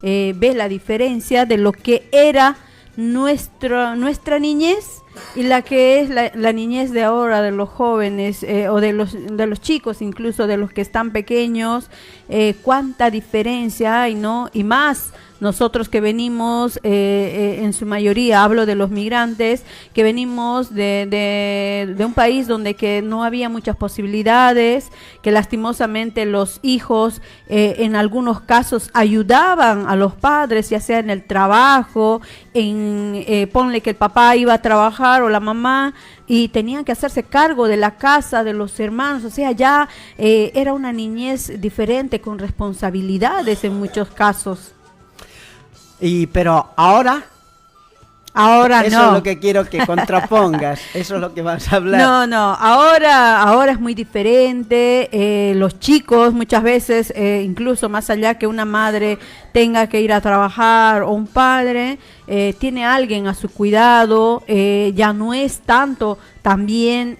ves la diferencia de lo que era nuestra niñez y la que es la niñez de ahora, de los jóvenes o de los chicos, incluso de los que están pequeños, cuánta diferencia hay, ¿no? Y más nosotros que venimos, en su mayoría, hablo de los migrantes, que venimos de un país donde que no había muchas posibilidades, que lastimosamente los hijos en algunos casos ayudaban a los padres, ya sea en el trabajo, ponle que el papá iba a trabajar o la mamá, y tenían que hacerse cargo de la casa, de los hermanos, o sea, ya era una niñez diferente, con responsabilidades en muchos casos. Pero ahora eso no. es lo que quiero que contrapongas, eso es lo que vas a hablar. No, ahora es muy diferente. Los chicos muchas veces, incluso más allá que una madre tenga que ir a trabajar o un padre, tiene a alguien a su cuidado, ya no es tanto, también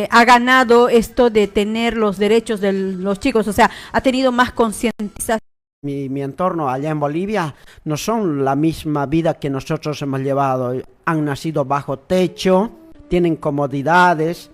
ha ganado esto de tener los derechos de los chicos, o sea, ha tenido más concientización. Mi entorno allá en Bolivia no son la misma vida que nosotros hemos llevado. Han nacido bajo techo, tienen comodidades.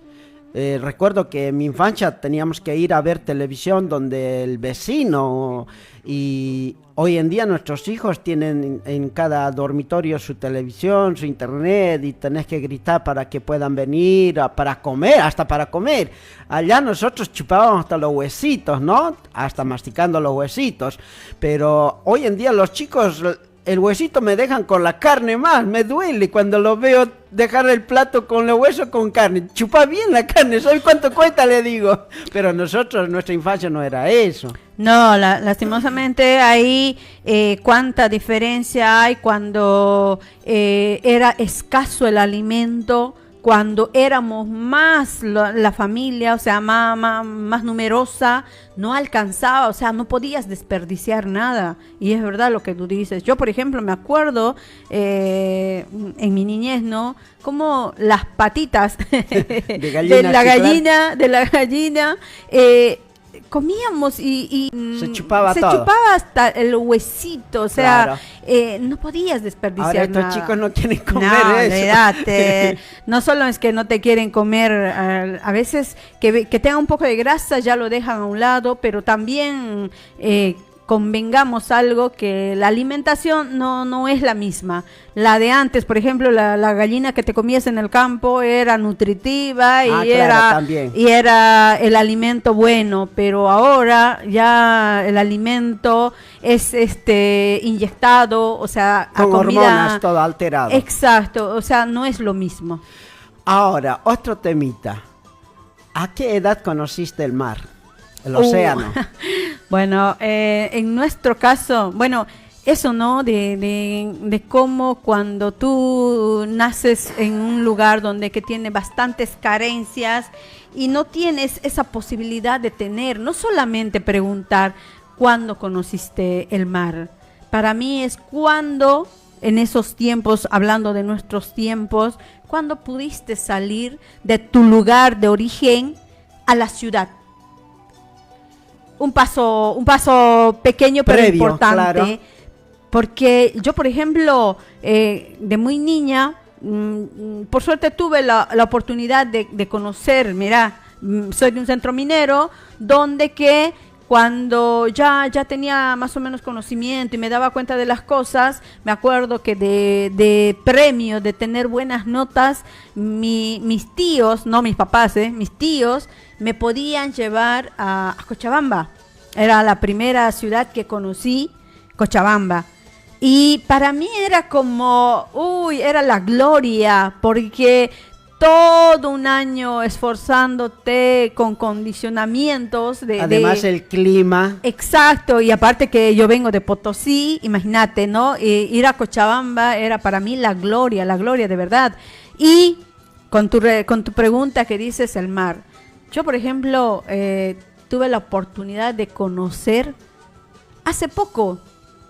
Recuerdo que en mi infancia teníamos que ir a ver televisión donde el vecino, y hoy en día nuestros hijos tienen en cada dormitorio su televisión, su internet, y tenés que gritar para que puedan venir para comer, hasta para comer. Allá nosotros chupábamos hasta los huesitos, ¿no? Hasta masticando los huesitos. Pero hoy en día los chicos, el huesito me dejan con la carne más, me duele cuando lo veo dejar el plato con los huesos con carne. Chupa bien la carne, ¿sabes cuánto cuesta? Le digo. Pero nosotros, nuestra infancia no era eso. No, lastimosamente ahí cuánta diferencia hay cuando era escaso el alimento, cuando éramos más la familia, o sea, más numerosa, no alcanzaba, o sea, no podías desperdiciar nada. Y es verdad lo que tú dices. Yo, por ejemplo, me acuerdo en mi niñez, ¿no? Como las patitas de la gallina, comíamos y se chupaba todo. Chupaba hasta el huesito, o sea, claro. No podías desperdiciar nada. Ahora estos chicos no quieren comer eso. Verdad, no solo es que no te quieren comer, a veces que tenga un poco de grasa ya lo dejan a un lado, pero también convengamos algo, que la alimentación no es la misma. La de antes, por ejemplo, la gallina que te comías en el campo era nutritiva y era el alimento bueno, pero ahora ya el alimento es inyectado, o sea, con comida, hormonas, todo alterado. Exacto, o sea, no es lo mismo. Ahora, otro temita. ¿A qué edad conociste el mar? El océano. Bueno, en nuestro caso, bueno, eso, ¿no? De cómo cuando tú naces en un lugar donde que tiene bastantes carencias y no tienes esa posibilidad de tener, no solamente preguntar cuándo conociste el mar. Para mí es cuando, en esos tiempos, hablando de nuestros tiempos, cuando pudiste salir de tu lugar de origen a la ciudad. Un paso pequeño pero previo, importante, claro. Porque yo, por ejemplo, de muy niña, por suerte tuve la oportunidad de conocer, mira, soy de un centro minero, donde que cuando ya tenía más o menos conocimiento y me daba cuenta de las cosas, me acuerdo que de premio, de tener buenas notas, mis tíos, no mis papás, mis tíos, me podían llevar a Cochabamba. Era la primera ciudad que conocí, Cochabamba. Y para mí era como, era la gloria, porque todo un año esforzándote con condicionamientos además el clima. Exacto, y aparte que yo vengo de Potosí, imagínate, ¿no? Ir a Cochabamba era para mí la gloria de verdad. Y con tu pregunta que dices, el mar. Yo, por ejemplo, tuve la oportunidad de conocer hace poco,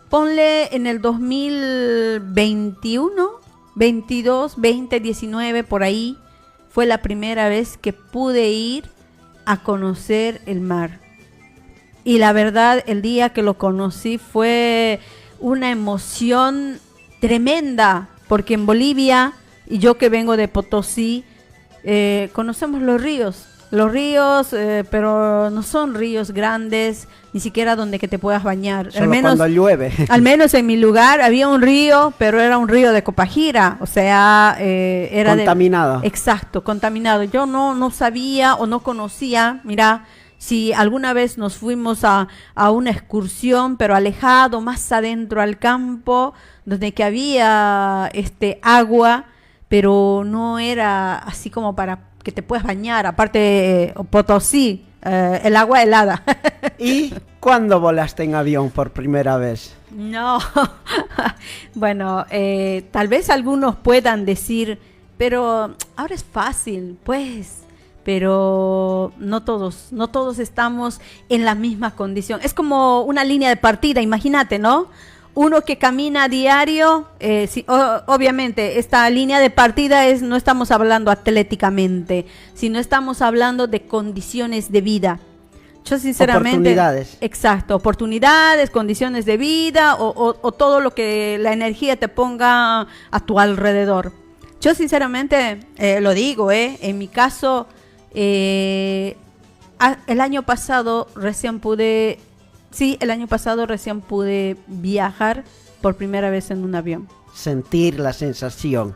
ponle en el 2021, 22, 20, 19, por ahí, fue la primera vez que pude ir a conocer el mar. Y la verdad, el día que lo conocí fue una emoción tremenda, porque en Bolivia, y yo que vengo de Potosí, conocemos los ríos, pero no son ríos grandes, ni siquiera donde que te puedas bañar. Solo cuando llueve. Al menos en mi lugar había un río, pero era un río de Copajira, o sea, era contaminado. Exacto, contaminado. Yo no sabía o no conocía, mira, si alguna vez nos fuimos a una excursión, pero alejado, más adentro al campo, donde que había agua, pero no era así como para que te puedas bañar, aparte Potosí, el agua helada. ¿Y cuándo volaste en avión por primera vez? No, bueno, tal vez algunos puedan decir, pero ahora es fácil, pues, pero no todos estamos en la misma condición. Es como una línea de partida, imagínate, ¿no? Uno que camina a diario, obviamente esta línea de partida no estamos hablando atléticamente, sino estamos hablando de condiciones de vida. Yo sinceramente, oportunidades. Exacto, oportunidades, condiciones de vida o todo lo que la energía te ponga a tu alrededor. Yo sinceramente lo digo, en mi caso, el año pasado recién pude viajar por primera vez en un avión. Sentir la sensación.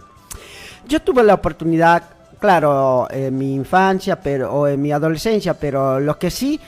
Yo tuve la oportunidad, claro, en mi infancia o en mi adolescencia, pero lo que sí,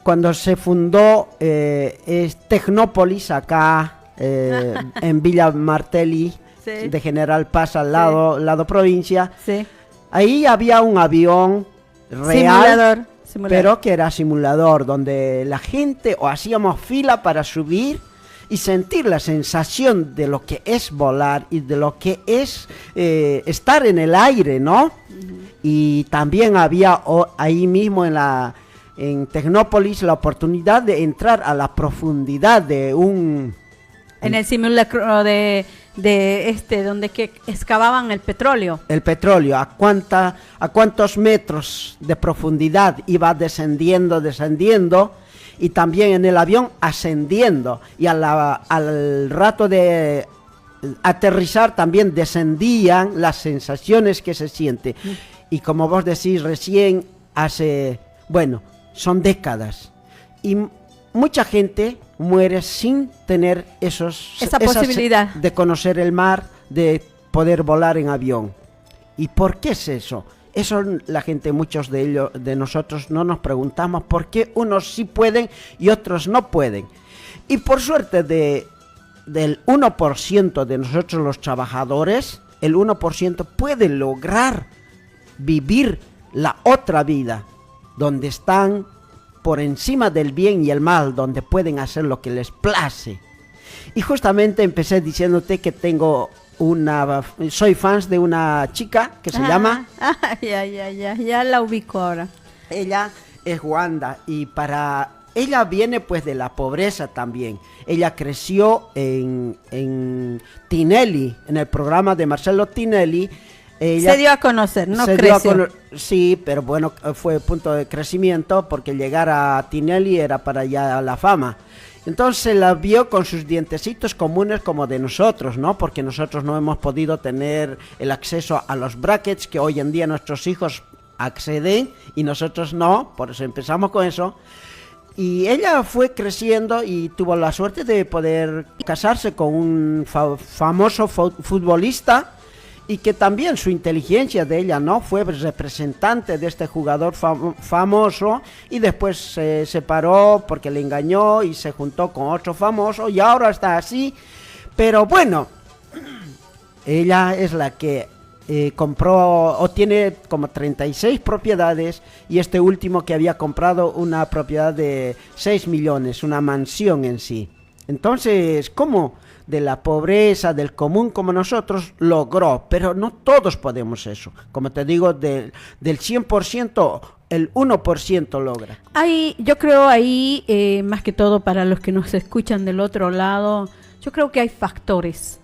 cuando se fundó es Tecnópolis acá en Villa Martelli, sí, de General Paz al lado provincia, sí, ahí había un avión real, pero que era simulador, donde la gente o hacíamos fila para subir y sentir la sensación de lo que es volar y de lo que es estar en el aire, ¿no? Uh-huh. Y también había ahí mismo en Tecnópolis la oportunidad de entrar a la profundidad de en el simulacro de donde que excavaban el petróleo. El petróleo, ¿a cuántos metros de profundidad iba descendiendo? Y también en el avión ascendiendo. Y al rato de aterrizar también descendían las sensaciones que se siente. Y como vos decís recién, son décadas. Y mucha gente muere sin tener esa posibilidad de conocer el mar, de poder volar en avión. ¿Y por qué es eso? Eso la gente, muchos de nosotros no nos preguntamos por qué unos sí pueden y otros no pueden. Y por suerte del 1% de nosotros los trabajadores, el 1% puede lograr vivir la otra vida, donde están por encima del bien y el mal, donde pueden hacer lo que les place. Y justamente empecé diciéndote que soy fan de una chica que se llama... Ya la ubico ahora. Ella es Wanda y ella viene pues de la pobreza también. Ella creció en Tinelli, en el programa de Marcelo Tinelli. Se dio a conocer, no creció. Sí, pero bueno, fue punto de crecimiento porque llegar a Tinelli era para ya la fama. Entonces la vio con sus dientecitos comunes como de nosotros, ¿no? Porque nosotros no hemos podido tener el acceso a los brackets que hoy en día nuestros hijos acceden y nosotros no, por eso empezamos con eso. Y ella fue creciendo y tuvo la suerte de poder casarse con un famoso futbolista y que también su inteligencia de ella, ¿no? Fue representante de este jugador famoso y después se separó porque le engañó y se juntó con otro famoso y ahora está así. Pero bueno, ella es la que compró o tiene como 36 propiedades y este último que había comprado una propiedad de 6 millones, una mansión en sí. Entonces, ¿cómo? De la pobreza, del común como nosotros, logró, pero no todos podemos eso. Como te digo, del 100%, el 1% logra. Yo creo ahí, más que todo para los que nos escuchan del otro lado, yo creo que hay factores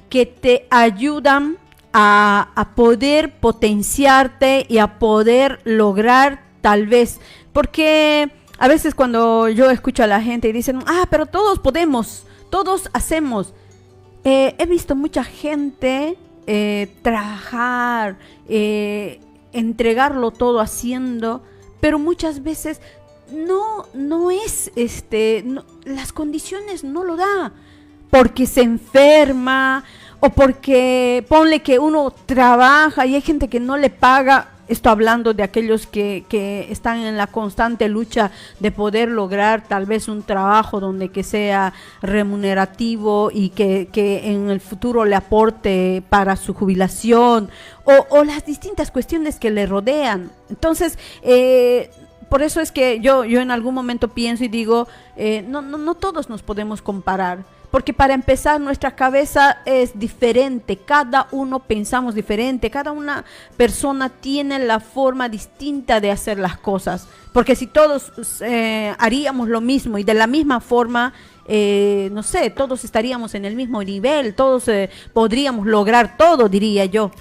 que te ayudan a poder potenciarte y a poder lograr tal vez, porque a veces cuando yo escucho a la gente y dicen, pero todos podemos, todos hacemos. He visto mucha gente trabajar, entregarlo todo haciendo, pero muchas veces no es, las condiciones no lo da, porque se enferma o porque ponle que uno trabaja y hay gente que no le paga. Estoy hablando de aquellos que están en la constante lucha de poder lograr tal vez un trabajo donde que sea remunerativo y que en el futuro le aporte para su jubilación o las distintas cuestiones que le rodean. Entonces, por eso es que yo en algún momento pienso y digo, no todos nos podemos comparar. Porque para empezar nuestra cabeza es diferente, cada uno pensamos diferente, cada una persona tiene la forma distinta de hacer las cosas. Porque si todos haríamos lo mismo y de la misma forma, no sé, todos estaríamos en el mismo nivel, todos podríamos lograr todo, diría yo.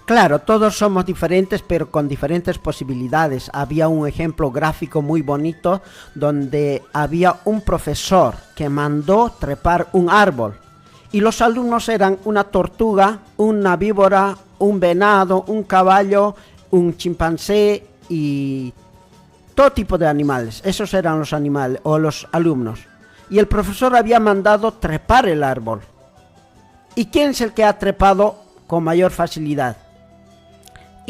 Claro, todos somos diferentes, pero con diferentes posibilidades. Había un ejemplo gráfico muy bonito donde había un profesor que mandó trepar un árbol y los alumnos eran una tortuga, una víbora, un venado, un caballo, un chimpancé y todo tipo de animales. Esos eran los animales o los alumnos. Y el profesor había mandado trepar el árbol. ¿Y quién es el que ha trepado con mayor facilidad?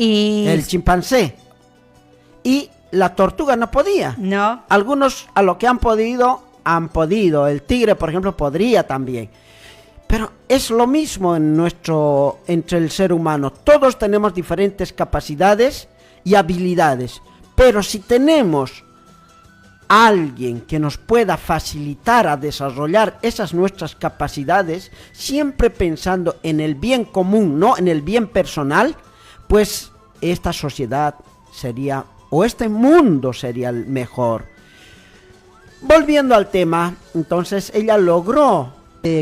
El chimpancé. Y la tortuga no podía. No. Algunos a lo que han podido. El tigre, por ejemplo, podría también. Pero es lo mismo entre el ser humano. Todos tenemos diferentes capacidades y habilidades. Pero si tenemos a alguien que nos pueda facilitar a desarrollar esas nuestras capacidades, siempre pensando en el bien común, no en el bien personal, pues esta sociedad sería, o este mundo sería el mejor. Volviendo al tema, entonces ella logró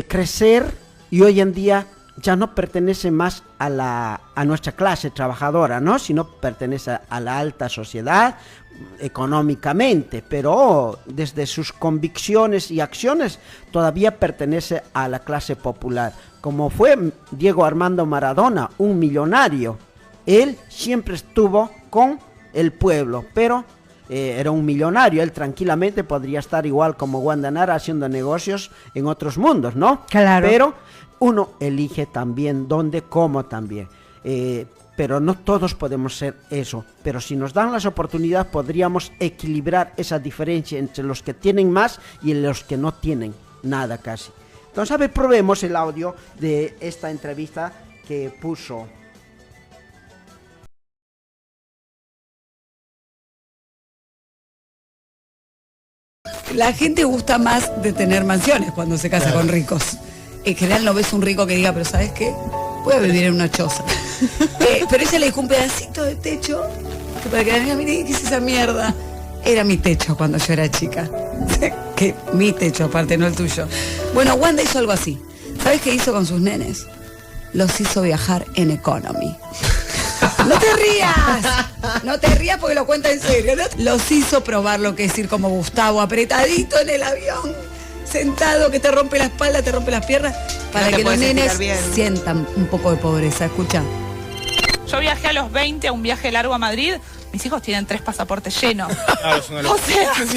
crecer y hoy en día ya no pertenece más a nuestra clase trabajadora, ¿no? Sino pertenece a la alta sociedad económicamente, pero desde sus convicciones y acciones todavía pertenece a la clase popular, como fue Diego Armando Maradona, un millonario. Él siempre estuvo con el pueblo, pero era un millonario. Él tranquilamente podría estar igual como Wanda Nara haciendo negocios en otros mundos, ¿no? Claro. Pero uno elige también dónde, cómo también. Pero no todos podemos ser eso. Pero si nos dan las oportunidades podríamos equilibrar esa diferencia entre los que tienen más y los que no tienen nada casi. Entonces, a ver, probemos el audio de esta entrevista que puso. La gente gusta más de tener mansiones cuando se casa con ricos. En general no ves un rico que diga, pero ¿sabes qué? Voy a vivir en una choza. Pero ella le dejó un pedacito de techo que para que la niña mire, ¿qué es esa mierda? Era mi techo cuando yo era chica. Que mi techo aparte, no el tuyo. Bueno, Wanda hizo algo así. ¿Sabes qué hizo con sus nenes? Los hizo viajar en economy. ¡No te rías! No te rías porque lo cuenta en serio, ¿no? Los hizo probar lo que es ir como Gustavo, apretadito en el avión, sentado, que te rompe la espalda, te rompe las piernas, para que los nenes sientan un poco de pobreza. Escucha. Yo viajé a los 20 a un viaje largo a Madrid. Mis hijos tienen 3 pasaportes llenos. Claro, es una locura.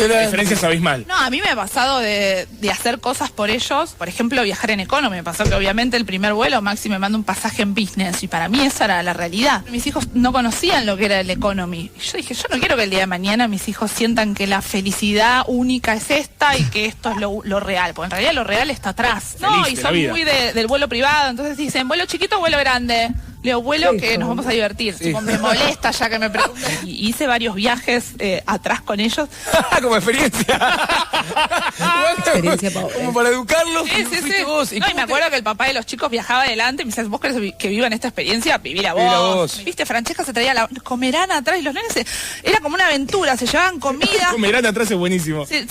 La diferencia es abismal. No, a mí me ha pasado de hacer cosas por ellos. Por ejemplo, viajar en economy. Me pasó que obviamente el primer vuelo Maxi me manda un pasaje en business. Y para mí esa era la realidad. Mis hijos no conocían lo que era el economy. Y yo dije, yo no quiero que el día de mañana mis hijos sientan que la felicidad única es esta y que esto es lo real. Porque en realidad lo real está atrás. No, y son muy del vuelo privado. Entonces dicen, vuelo chiquito o vuelo grande. Leo, vuelo que nos vamos a divertir. Sí. Me molesta ya que me pregunten. Y hice varios viajes atrás con ellos. Como experiencia. Experiencia como para educarlos. Sí. Vos. ¿Y me acuerdo que el papá de los chicos viajaba adelante y me decía, vos querés que vivan esta experiencia, vivir vos. Viste, Francesca se traía comerán atrás y los nenes era como una aventura, se llevaban comida. Comerán atrás es buenísimo. Se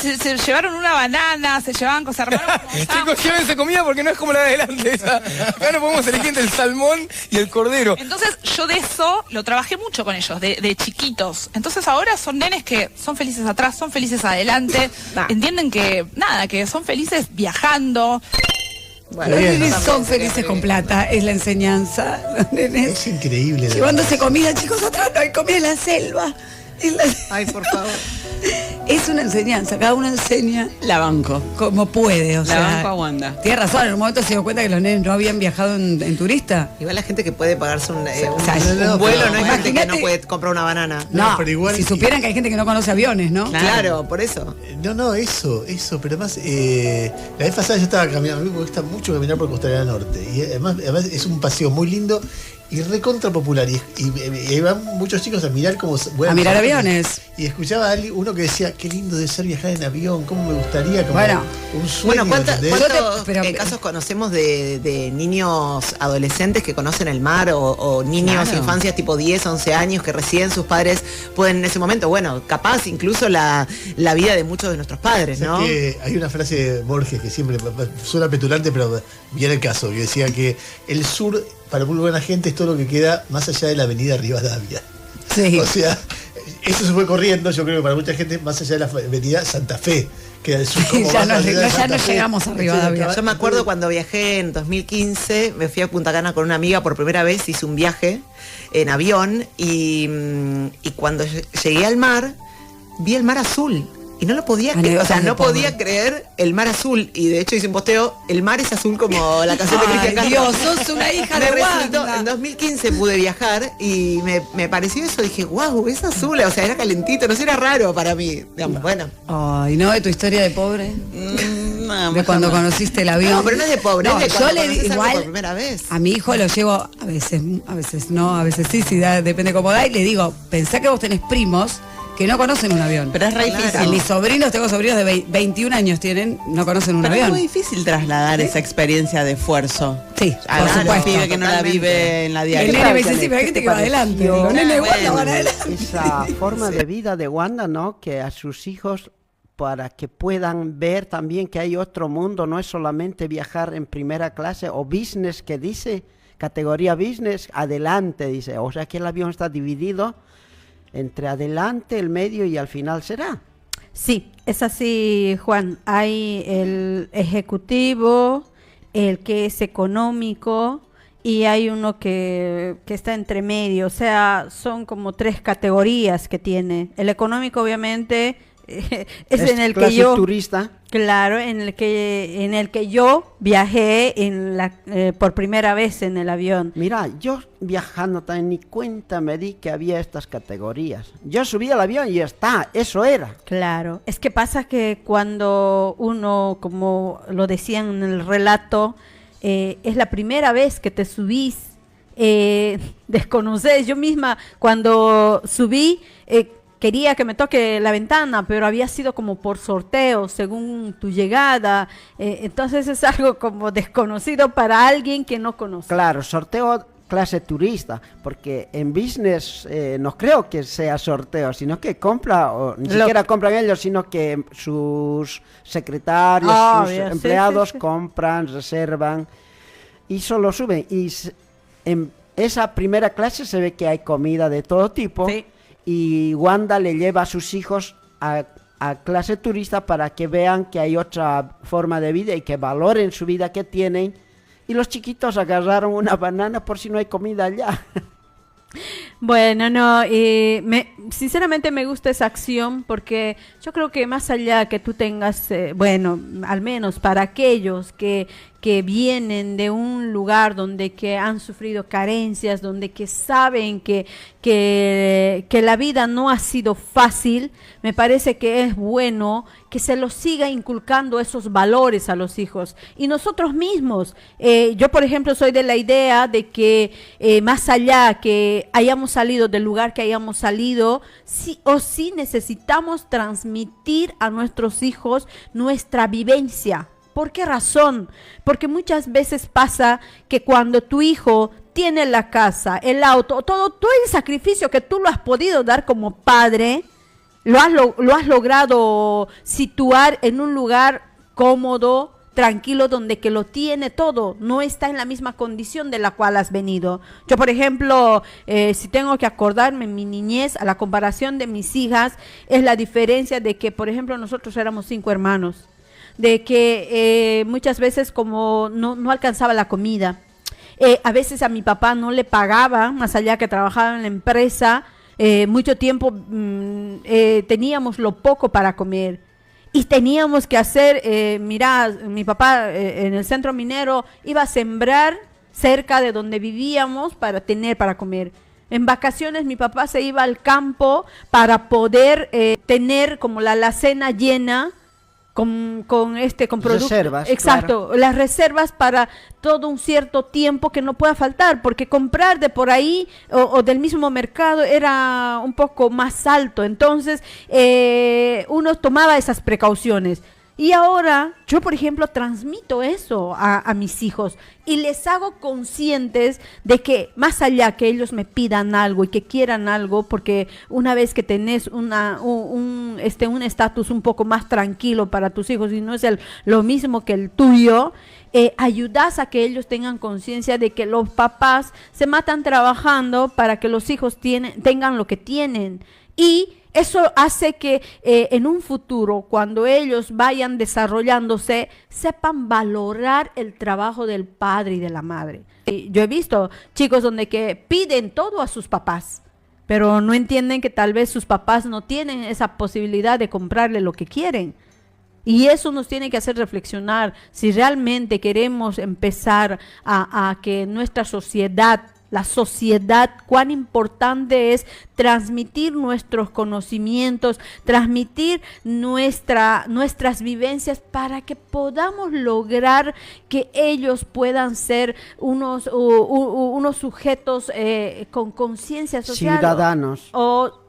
llevaron una banana, se llevaban cosas raras. Chicos, llévense comida porque no es como la de adelante. Acá no podemos elegir entre el salmón y el cordero. cordero. Entonces yo de eso lo trabajé mucho con ellos, de chiquitos. Entonces ahora son nenes que son felices atrás, son felices adelante, entienden que, nada, que son felices viajando. Bueno, los nenes son felices con plata, es la enseñanza. Los nenes Es increíble. llevándose comida, chicos, atrás no hay comida en la selva. Ay, por favor. Es una enseñanza, cada uno enseña La banco. como puede, o La sea. banco a Wanda. Tienes razón, en un momento se dio cuenta que los nenes no habían viajado en turista. Igual la gente que puede pagarse un no, vuelo pero no es gente que no imagínate- puede comprar una banana. No, pero igual- si supieran que hay gente que no conoce aviones, ¿no? Claro, por eso. No, eso, pero además, la vez pasada yo estaba caminando, a mí me gusta mucho caminar por Costanera Norte, y además es un paseo muy lindo y recontra popular, y van muchos chicos a mirar como... A mirar aviones. Y escuchaba a alguien, uno que decía, qué lindo de ser viajar en avión, cómo me gustaría, como Bueno. un sueño, Bueno, ¿entendés? ¿cuántos pero- casos conocemos de niños adolescentes que conocen el mar o niños, Claro. infancias tipo 10, 11 años que recién sus padres pueden en ese momento, bueno, capaz incluso la vida de muchos de nuestros padres, ¿Sabes ¿no? que hay una frase de Borges que siempre suena petulante, pero viene el caso, que decía que el sur, para muy buena gente, es todo lo que queda más allá de la avenida Rivadavia. Sí. O sea, eso se fue corriendo, yo creo que para mucha gente, más allá de la avenida Santa Fe, que al sur como Ya vas no- a la avenida ya Santa no Fe, llegamos a Rivadavia. Yo me acuerdo cuando viajé en 2015, me fui a Punta Cana con una amiga por primera vez, hice un viaje en avión y cuando llegué al mar, vi el mar azul. Y no lo podía creer, o sea, Anécdotas de no podía pobre. creer el mar azul. Y de hecho hice un posteo, el mar es azul como la canción de Ay, Cristian Dios, Castro. sos una hija Me de resultó, Wanda. en 2015 pude viajar y me pareció eso, dije, wow, es azul, o sea, era calentito, no sé, era raro para mí. Digamos, bueno. Ay, ¿no? De tu historia de pobre. No, De cuando conociste el avión. No, pero no es de pobre, No, es de yo cuando le di conoces algo igual por primera vez. a mi hijo lo llevo a veces no, a veces sí, depende cómo da, y le digo, pensá que vos tenés primos que no conocen un avión. Pero es re difícil. Mis sobrinos, tengo sobrinos de 21 años tienen, no conocen un Pero es avión. muy difícil trasladar esa experiencia de esfuerzo Sí, a por la supuesto. pibe que no la Totalmente. vive en la El diaria. nene me dice, sí, pero hay ¿Qué gente te que va adelante. pareció? Digo, nene, Bueno. Wanda, van adelante. Esa forma de vida de Wanda, ¿no? Que a sus hijos, para que puedan ver también que hay otro mundo, no es solamente viajar en primera clase o business, que dice, categoría business, adelante, dice. O sea que el avión está dividido entre adelante, el medio y al final será. Sí, es así, Juan. Hay el ejecutivo, el que es económico y hay uno que está entre medio. O sea, son como 3 categorías que tiene. El económico, obviamente, es en el que clase yo... turista. Claro, en el que yo viajé por primera vez en el avión. Mira, yo viajando también ni cuenta me di que había estas categorías. Yo subí al avión y ya está, eso era. Claro, es que pasa que cuando uno, como lo decían en el relato, es la primera vez que te subís, desconoces. Yo misma cuando subí quería que me toque la ventana, pero había sido como por sorteo según tu llegada. Entonces es algo como desconocido para alguien que no conoce. Claro, sorteo clase turista, porque en business no creo que sea sorteo, sino que compra, o ni siquiera compran ellos, sino que sus secretarios, sus Obvio, sí, empleados sí, sí. compran, reservan y solo suben. Y en esa primera clase se ve que hay comida de todo tipo. Sí. Y Wanda le lleva a sus hijos a clase turista para que vean que hay otra forma de vida y que valoren su vida que tienen. Y los chiquitos agarraron una banana por si no hay comida allá. Bueno, no, sinceramente me gusta esa acción porque yo creo que más allá que tú tengas, bueno, al menos para aquellos que vienen de un lugar donde que han sufrido carencias, donde que saben que la vida no ha sido fácil, me parece que es bueno que se los siga inculcando esos valores a los hijos. Y nosotros mismos, yo por ejemplo soy de la idea de que más allá que hayamos salido del lugar que hayamos salido, sí o sí necesitamos transmitir a nuestros hijos nuestra vivencia. ¿Por qué razón? Porque muchas veces pasa que cuando tu hijo tiene la casa, el auto, todo el sacrificio que tú lo has podido dar como padre, lo has logrado situar en un lugar cómodo, tranquilo donde que lo tiene todo, no está en la misma condición de la cual has venido. Yo, por ejemplo, si tengo que acordarme en mi niñez, a la comparación de mis hijas, es la diferencia de que, por ejemplo, nosotros éramos 5 hermanos, de que muchas veces como no alcanzaba la comida, a veces a mi papá no le pagaba, más allá que trabajaba en la empresa, mucho tiempo teníamos lo poco para comer. Y teníamos que hacer, mira, mi papá en el centro minero iba a sembrar cerca de donde vivíamos para tener para comer. En vacaciones mi papá se iba al campo para poder tener como la alacena llena con productos. Reservas. Exacto, claro. las reservas para todo un cierto tiempo que no pueda faltar, porque comprar de por ahí o del mismo mercado era un poco más alto. Entonces, uno tomaba esas precauciones. Y ahora, yo por ejemplo, transmito eso a mis hijos y les hago conscientes de que más allá que ellos me pidan algo y que quieran algo, porque una vez que tenés un estatus un poco más tranquilo para tus hijos y no es lo mismo que el tuyo, ayudas a que ellos tengan conciencia de que los papás se matan trabajando para que los hijos tengan lo que tienen. Y eso hace que en un futuro, cuando ellos vayan desarrollándose, sepan valorar el trabajo del padre y de la madre. Yo he visto chicos donde que piden todo a sus papás, pero no entienden que tal vez sus papás no tienen esa posibilidad de comprarle lo que quieren. Y eso nos tiene que hacer reflexionar si realmente queremos empezar a que nuestra sociedad, la sociedad, cuán importante es transmitir nuestros conocimientos, transmitir nuestras vivencias para que podamos lograr que ellos puedan ser unos sujetos con conciencia social. Ciudadanos.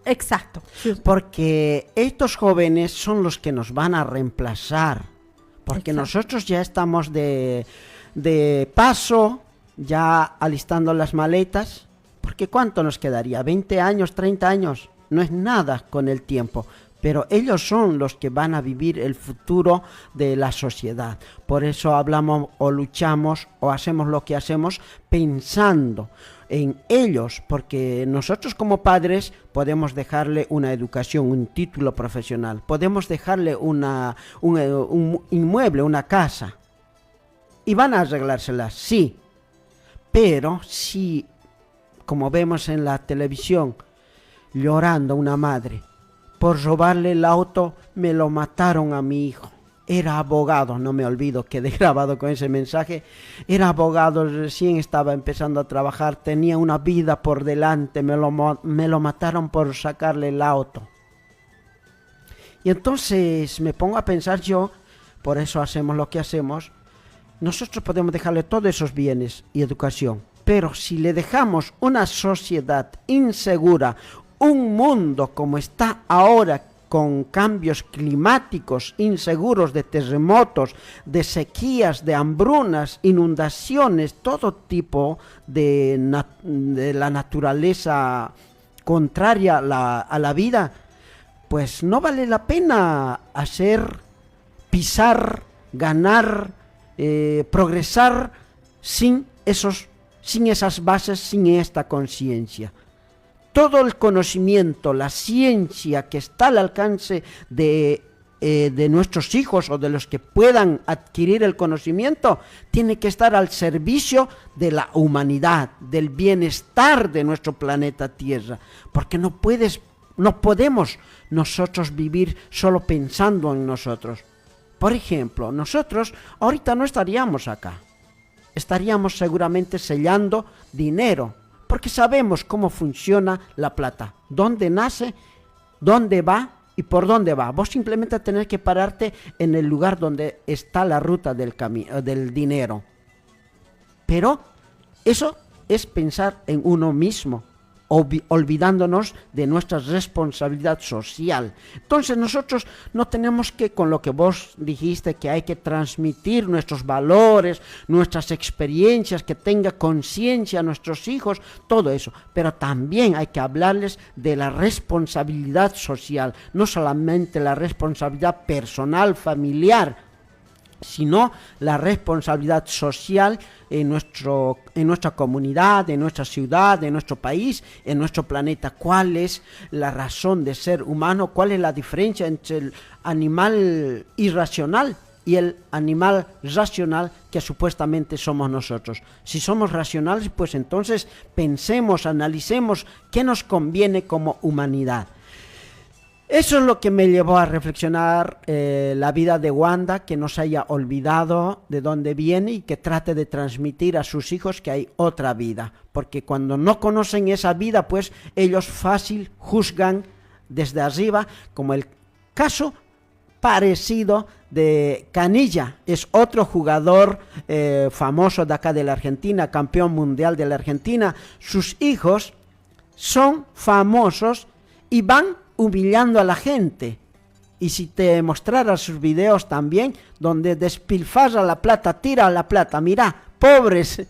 Exacto. Porque estos jóvenes son los que nos van a reemplazar. Porque Exacto. nosotros ya estamos de paso, ya alistando las maletas, porque ¿cuánto nos quedaría? ¿20 años, 30 años? No es nada con el tiempo, pero ellos son los que van a vivir el futuro de la sociedad. Por eso hablamos o luchamos o hacemos lo que hacemos pensando en ellos, porque nosotros como padres podemos dejarle una educación, un título profesional, podemos dejarle un inmueble, una casa, y van a arreglárselas, sí. Pero si, como vemos en la televisión, llorando una madre, por robarle el auto me lo mataron a mi hijo. Era abogado, no me olvido, quedé grabado con ese mensaje. Era abogado, recién estaba empezando a trabajar, tenía una vida por delante, me lo mataron por sacarle el auto. Y entonces me pongo a pensar yo, por eso hacemos lo que hacemos. Nosotros podemos dejarle todos esos bienes y educación, pero si le dejamos una sociedad insegura, un mundo como está ahora, con cambios climáticos inseguros, de terremotos, de sequías, de hambrunas, inundaciones, todo tipo de la naturaleza contraria a la vida, pues no vale la pena pisar, ganar, progresar sin esas bases, sin esta conciencia. Todo el conocimiento, la ciencia que está al alcance de nuestros hijos o de los que puedan adquirir el conocimiento, tiene que estar al servicio de la humanidad, del bienestar de nuestro planeta Tierra, porque no podemos nosotros vivir solo pensando en nosotros. Por ejemplo, nosotros ahorita no estaríamos acá, estaríamos seguramente sellando dinero, porque sabemos cómo funciona la plata, dónde nace, dónde va y por dónde va. Vos simplemente tenés que pararte en el lugar donde está la ruta del dinero. Pero eso es pensar en uno mismo, olvidándonos de nuestra responsabilidad social. Entonces nosotros no tenemos que, con lo que vos dijiste, que hay que transmitir nuestros valores, nuestras experiencias, que tenga conciencia a nuestros hijos, todo eso, pero también hay que hablarles de la responsabilidad social, no solamente la responsabilidad personal, familiar, sino la responsabilidad social en nuestra comunidad, en nuestra ciudad, en nuestro país, en nuestro planeta. ¿Cuál es la razón de ser humano? ¿Cuál es la diferencia entre el animal irracional y el animal racional que supuestamente somos nosotros? Si somos racionales, pues entonces pensemos, analicemos qué nos conviene como humanidad. Eso es lo que me llevó a reflexionar la vida de Wanda, que no se haya olvidado de dónde viene y que trate de transmitir a sus hijos que hay otra vida. Porque cuando no conocen esa vida, pues ellos fácil juzgan desde arriba, como el caso parecido de Canilla. Es otro jugador famoso de acá de la Argentina, campeón mundial de la Argentina. Sus hijos son famosos y van humillando a la gente. Y si te mostrara sus videos también, donde despilfarra la plata, tira la plata, mira, pobres,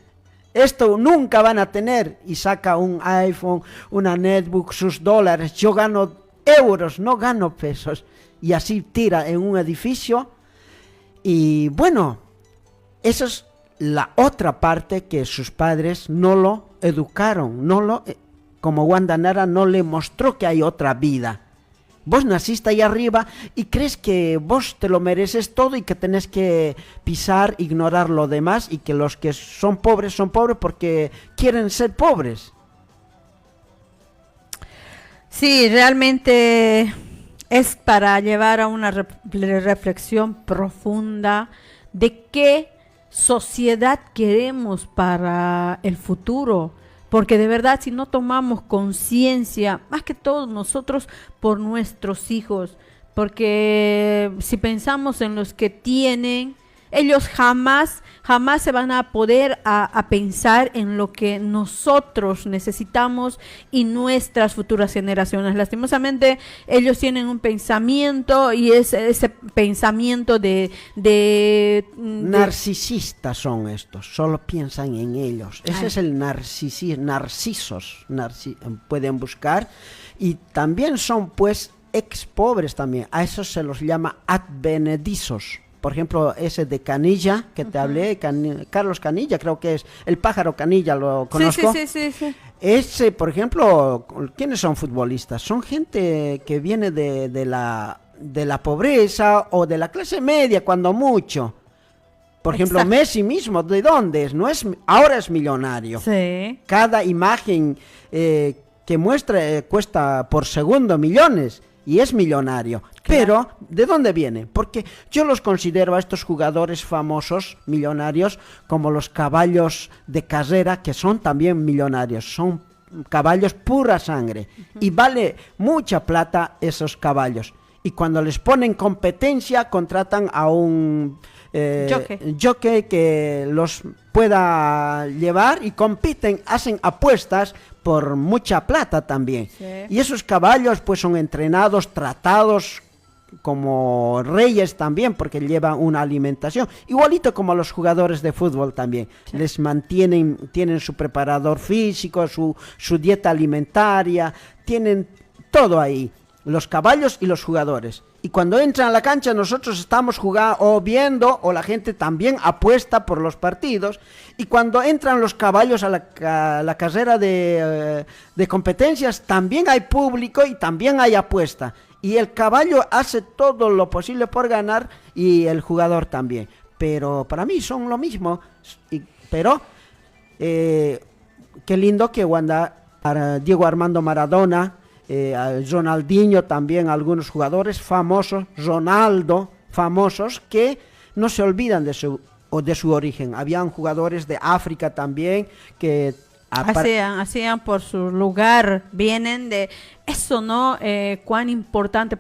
esto nunca van a tener, y saca un iPhone, una netbook, sus dólares, yo gano euros, no gano pesos, y así tira en un edificio. Y bueno, esa es la otra parte, que sus padres no lo educaron, como Wanda Nara no le mostró que hay otra vida. Vos naciste ahí arriba y crees que vos te lo mereces todo y que tenés que pisar, ignorar lo demás, y que los que son pobres porque quieren ser pobres. Sí, realmente es para llevar a una reflexión profunda de qué sociedad queremos para el futuro. Porque de verdad, si no tomamos conciencia, más que todo nosotros, por nuestros hijos, porque si pensamos en los que tienen, ellos jamás se van a poder a pensar en lo que nosotros necesitamos y nuestras futuras generaciones. Lastimosamente, ellos tienen un pensamiento, y es ese pensamiento de narcisistas son estos, solo piensan en ellos. Ese es el narcisos, pueden buscar. Y también son pues ex pobres también, a esos se los llama advenedizos. Por ejemplo, ese de Canilla, que te hablé, Carlos Canilla, creo que es, el pájaro Canilla, lo conozco. Sí. Ese, por ejemplo, ¿quiénes son futbolistas? Son gente que viene de la pobreza o de la clase media, cuando mucho. Por ejemplo, Exacto. Messi mismo, ¿de dónde es? Ahora es millonario. Sí. Cada imagen que muestra cuesta por segundo millones. Y es millonario. Claro. Pero, ¿de dónde viene? Porque yo los considero a estos jugadores famosos, millonarios, como los caballos de carrera, que son también millonarios. Son caballos pura sangre. Y vale mucha plata esos caballos. Y cuando les ponen competencia, contratan a un jockey que los pueda llevar, y compiten, hacen apuestas por mucha plata también. Sí. Y esos caballos pues son entrenados, tratados como reyes también, porque llevan una alimentación, igualito como los jugadores de fútbol también. Sí. Les tienen su preparador físico, su dieta alimentaria, tienen todo ahí, los caballos y los jugadores. Y cuando entran a la cancha, nosotros estamos jugando o viendo, o la gente también apuesta por los partidos. Y cuando entran los caballos a la carrera de competencias, también hay público y también hay apuesta. Y el caballo hace todo lo posible por ganar, y el jugador también. Pero para mí son lo mismo. Pero qué lindo que Diego Armando Maradona, Ronaldinho, también algunos jugadores famosos, Ronaldo, famosos, que no se olvidan de su origen. Habían jugadores de África también que hacían por su lugar, vienen de eso, ¿no? Cuán importante,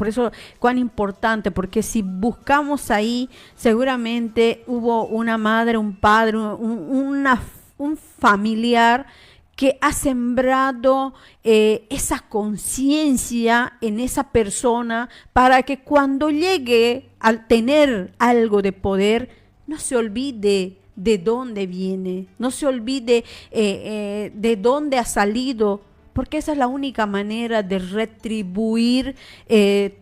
porque si buscamos ahí, seguramente hubo una madre, un padre, un familiar que ha sembrado esa conciencia en esa persona, para que cuando llegue a tener algo de poder, no se olvide de dónde viene, no se olvide de dónde ha salido, porque esa es la única manera de retribuir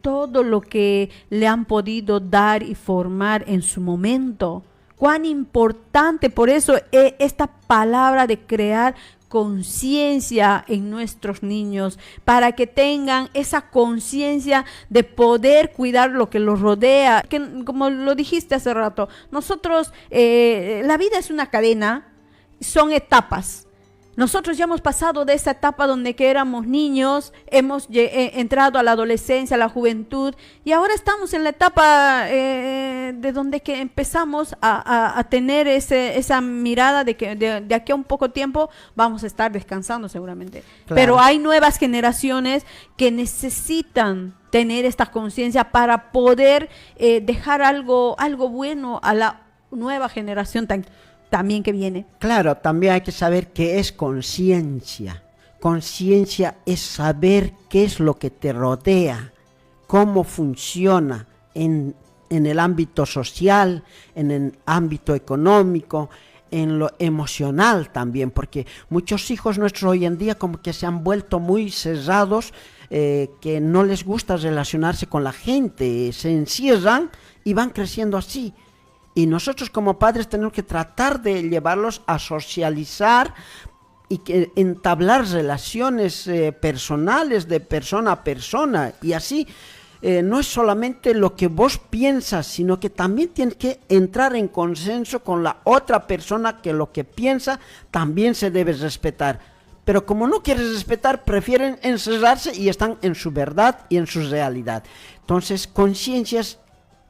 todo lo que le han podido dar y formar en su momento. Cuán importante, por eso esta palabra de crear conciencia en nuestros niños, para que tengan esa conciencia de poder cuidar lo que los rodea, que como lo dijiste hace rato, nosotros, la vida es una cadena, son etapas. Nosotros ya hemos pasado de esa etapa donde que éramos niños, hemos entrado a la adolescencia, a la juventud, y ahora estamos en la etapa de donde que empezamos a tener esa mirada de que de aquí a un poco tiempo vamos a estar descansando seguramente. Claro. Pero hay nuevas generaciones que necesitan tener esta conciencia para poder dejar algo bueno a la nueva generación también que viene. Claro, también hay que saber qué es conciencia. Conciencia es saber qué es lo que te rodea, cómo funciona en el ámbito social, en el ámbito económico, en lo emocional también, porque muchos hijos nuestros hoy en día como que se han vuelto muy cerrados, que no les gusta relacionarse con la gente, se encierran y van creciendo así. Y nosotros como padres tenemos que tratar de llevarlos a socializar y que entablar relaciones personales de persona a persona. Y así no es solamente lo que vos piensas, sino que también tienes que entrar en consenso con la otra persona, que lo que piensa también se debe respetar. Pero como no quieres respetar, prefieren encerrarse y están en su verdad y en su realidad. Entonces, conciencia es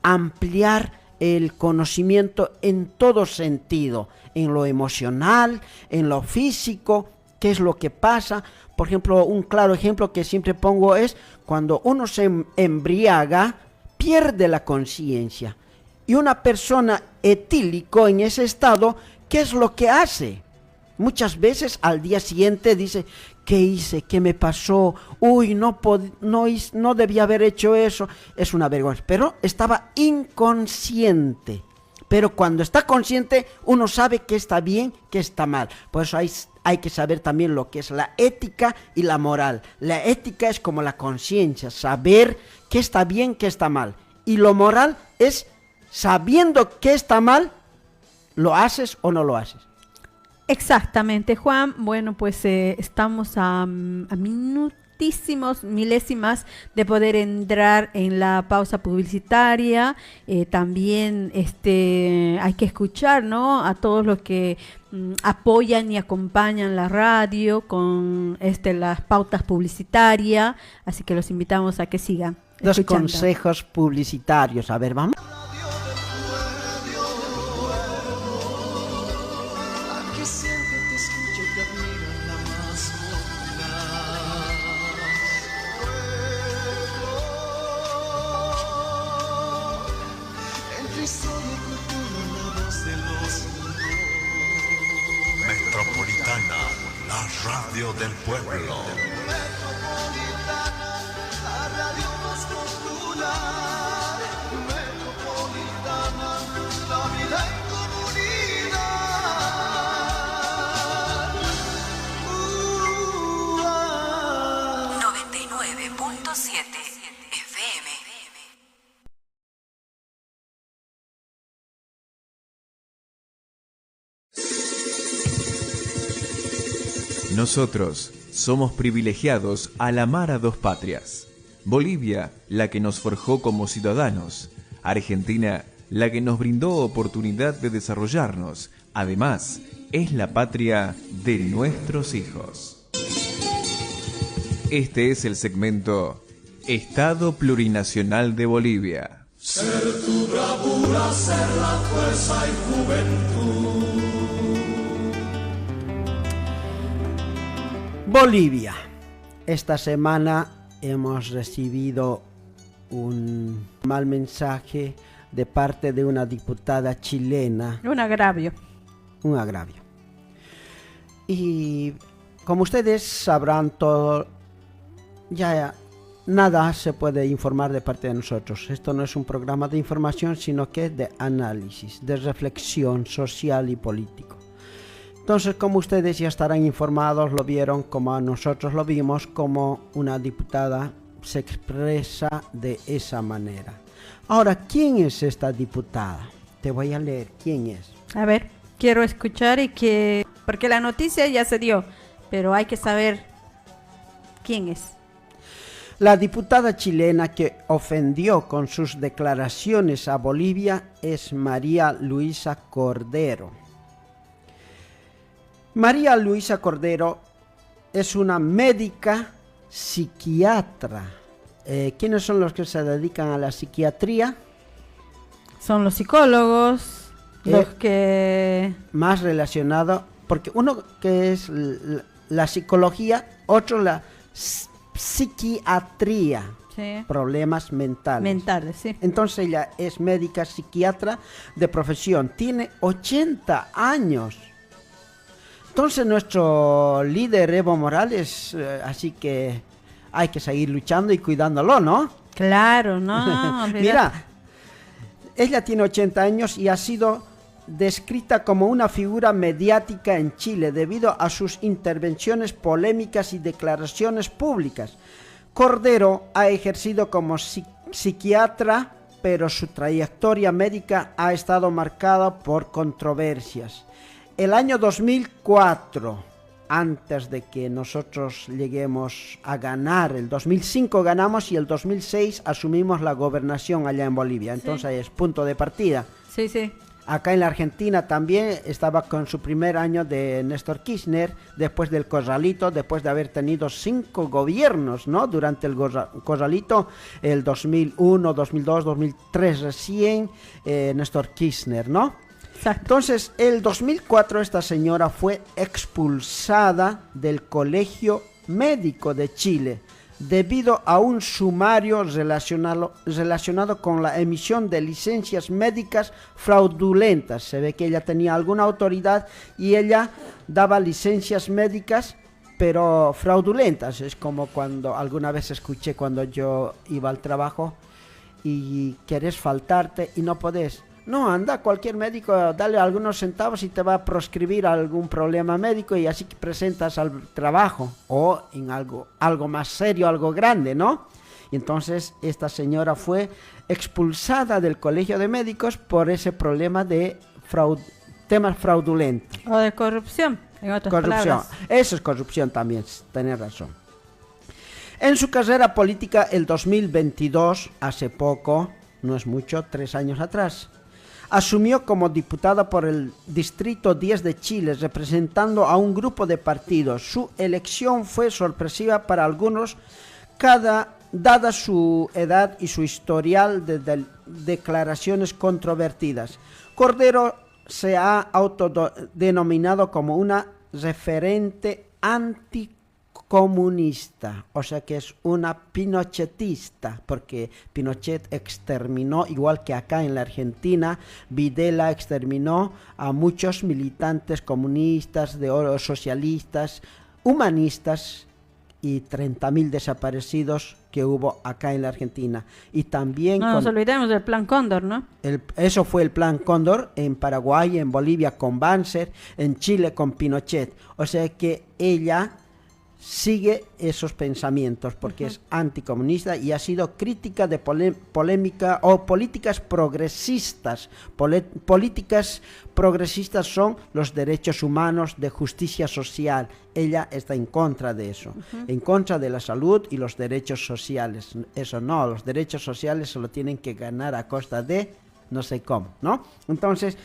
ampliar el conocimiento en todo sentido, en lo emocional, en lo físico, qué es lo que pasa. Por ejemplo, un claro ejemplo que siempre pongo es cuando uno se embriaga, pierde la conciencia. Y una persona etílico en ese estado, ¿qué es lo que hace? Muchas veces al día siguiente dice, ¿qué hice? ¿Qué me pasó? Uy, no debía haber hecho eso. Es una vergüenza. Pero estaba inconsciente. Pero cuando está consciente, uno sabe qué está bien, qué está mal. Por eso hay que saber también lo que es la ética y la moral. La ética es como la conciencia, saber qué está bien, qué está mal. Y lo moral es sabiendo qué está mal, ¿lo haces o no lo haces? Exactamente, Juan. Bueno, pues estamos a milésimas de poder entrar en la pausa publicitaria. También hay que escuchar, ¿no?, a todos los que apoyan y acompañan la radio con las pautas publicitarias. Así que los invitamos a que sigan Dos escuchando. consejos publicitarios. A ver, vamos. Metropolitana, la radio del pueblo. Nosotros somos privilegiados al amar a dos patrias. Bolivia, la que nos forjó como ciudadanos. Argentina, la que nos brindó oportunidad de desarrollarnos. Además, es la patria de nuestros hijos. Este es el segmento Estado Plurinacional de Bolivia. Ser tu bravura, ser la fuerza y juventud. Bolivia. Esta semana hemos recibido un mal mensaje de parte de una diputada chilena. Un agravio. Un agravio. Y como ustedes sabrán todo, ya nada se puede informar de parte de nosotros. Esto no es un programa de información, sino que de análisis, de reflexión social y político. Entonces, como ustedes ya estarán informados, lo vieron como nosotros lo vimos, como una diputada se expresa de esa manera. Ahora, ¿quién es esta diputada? Te voy a leer quién es. A ver, quiero escuchar porque la noticia ya se dio, pero hay que saber quién es. La diputada chilena que ofendió con sus declaraciones a Bolivia es María Luisa Cordero. María Luisa Cordero es una médica psiquiatra. ¿Quiénes son los que se dedican a la psiquiatría? Son los psicólogos, los que... Más relacionado, porque uno que es la psicología, otro la psiquiatría, sí, problemas mentales. Mentales, sí. Entonces ella es médica psiquiatra de profesión, tiene 80 años. Entonces nuestro líder Evo Morales, así que hay que seguir luchando y cuidándolo, ¿no? Claro, no. Mira, ella tiene 80 años y ha sido descrita como una figura mediática en Chile debido a sus intervenciones polémicas y declaraciones públicas. Cordero ha ejercido como psiquiatra, pero su trayectoria médica ha estado marcada por controversias. El año 2004, antes de que nosotros lleguemos a ganar, el 2005 ganamos y el 2006 asumimos la gobernación allá en Bolivia. Entonces es punto de partida. Sí, sí. Acá en la Argentina también estaba con su primer año de Néstor Kirchner, después del Corralito, después de haber tenido 5 gobiernos, ¿no? Durante el Corralito, el 2001, 2002, 2003 recién, Néstor Kirchner, ¿no? Exacto. Entonces, el 2004 esta señora fue expulsada del Colegio Médico de Chile debido a un sumario relacionado con la emisión de licencias médicas fraudulentas. Se ve que ella tenía alguna autoridad y ella daba licencias médicas pero fraudulentas. Es como cuando alguna vez escuché cuando yo iba al trabajo y querés faltarte y no podés. No, anda a cualquier médico, dale algunos centavos y te va a proscribir algún problema médico y así que presentas al trabajo o en algo más serio, algo grande, ¿no? Y entonces esta señora fue expulsada del colegio de médicos por ese problema de temas fraudulentos. O de corrupción, en otras Corrupción, palabras. eso es corrupción también, tenés razón. En su carrera política, el 2022, hace poco, no es mucho, 3 años atrás, asumió como diputada por el Distrito 10 de Chile, representando a un grupo de partidos. Su elección fue sorpresiva para algunos, dada su edad y su historial de declaraciones controvertidas. Cordero se ha autodenominado como una referente anticomunista, o sea que es una pinochetista, porque Pinochet exterminó, igual que acá en la Argentina, Videla exterminó a muchos militantes comunistas, socialistas, humanistas y 30.000 desaparecidos que hubo acá en la Argentina. Y también no nos olvidemos del Plan Cóndor, ¿no? Eso fue el Plan Cóndor en Paraguay, en Bolivia con Banzer, en Chile con Pinochet. O sea que ella sigue esos pensamientos porque es anticomunista y ha sido crítica de polémica o políticas progresistas. Políticas progresistas son los derechos humanos, de justicia social. Ella está en contra de eso, en contra de la salud y los derechos sociales. Eso no, los derechos sociales se lo tienen que ganar a costa de no sé cómo, ¿no? Entonces,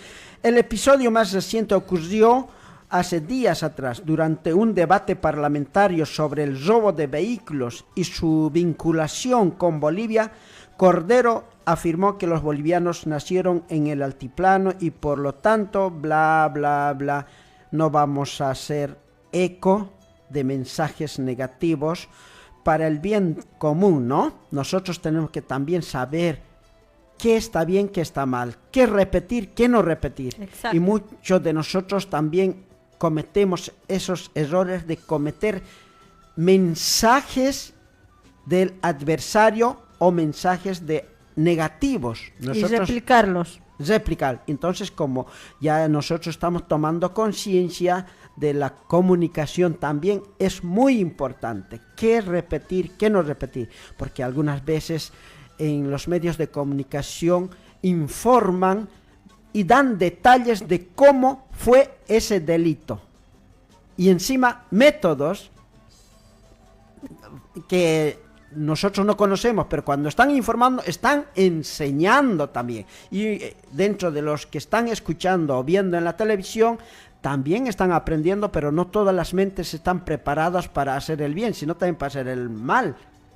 el episodio más reciente ocurrió hace días atrás, durante un debate parlamentario sobre el robo de vehículos y su vinculación con Bolivia. Cordero afirmó que los bolivianos nacieron en el altiplano y por lo tanto, bla, bla, bla, no vamos a hacer eco de mensajes negativos para el bien común, ¿no? Nosotros tenemos que también saber qué está bien, qué está mal, qué repetir, qué no repetir. Exacto. Y muchos de nosotros también cometemos esos errores de cometer mensajes del adversario o mensajes negativos. Y replicarlos. replicar. Entonces, como ya nosotros estamos tomando conciencia de la comunicación, también es muy importante qué repetir, qué no repetir, porque algunas veces en los medios de comunicación informan y dan detalles de cómo fue ese delito, y encima métodos que nosotros no conocemos, pero cuando están informando, están enseñando también. Y dentro de los que están escuchando o viendo en la televisión, también están aprendiendo, pero no todas las mentes están preparadas para hacer el bien, sino también para hacer el mal.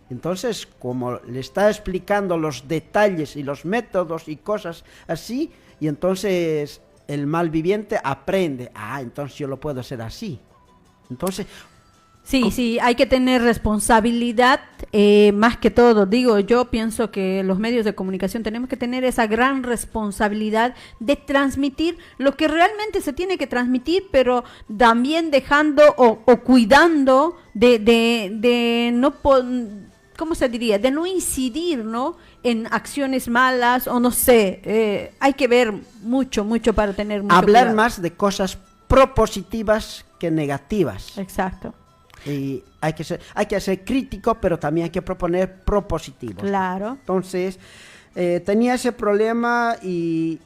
Entonces, como le está explicando los detalles y los métodos y cosas así, y entonces el malviviente aprende, entonces yo lo puedo hacer así. Entonces... Sí, hay que tener responsabilidad, más que todo. Yo pienso que los medios de comunicación tenemos que tener esa gran responsabilidad de transmitir lo que realmente se tiene que transmitir, pero también dejando o cuidando de no... ¿Cómo se diría? De no incidir, ¿no?, en acciones malas, o no sé, hay que ver mucho para tener mucho hablar cuidado. Más de cosas propositivas que negativas. Exacto. Y hay que ser crítico, pero también hay que proponer propositivos. Claro. Entonces, tenía ese problema y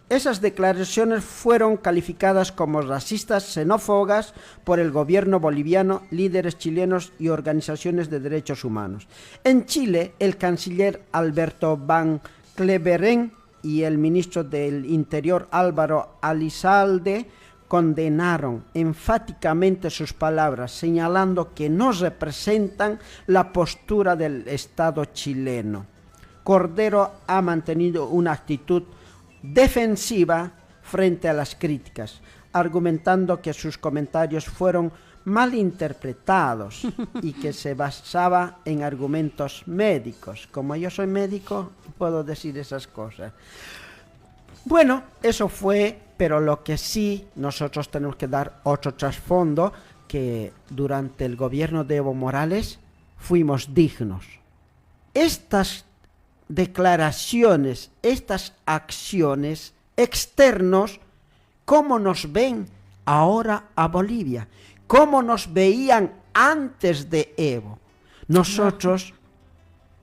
esas declaraciones fueron calificadas como racistas, xenófobas por el gobierno boliviano, líderes chilenos y organizaciones de derechos humanos. En Chile, el canciller Alberto Van Cleveren y el ministro del Interior Álvaro Elizalde condenaron enfáticamente sus palabras, señalando que no representan la postura del Estado chileno. Cordero ha mantenido una actitud defensiva frente a las críticas, argumentando que sus comentarios fueron malinterpretados y que se basaba en argumentos médicos. Como yo soy médico, puedo decir esas cosas. Bueno, eso fue, pero lo que sí nosotros tenemos que dar otro trasfondo, que durante el gobierno de Evo Morales fuimos dignos. Estas declaraciones, estas acciones externos, ¿cómo nos ven ahora a Bolivia? ¿Cómo nos veían antes de Evo? Nosotros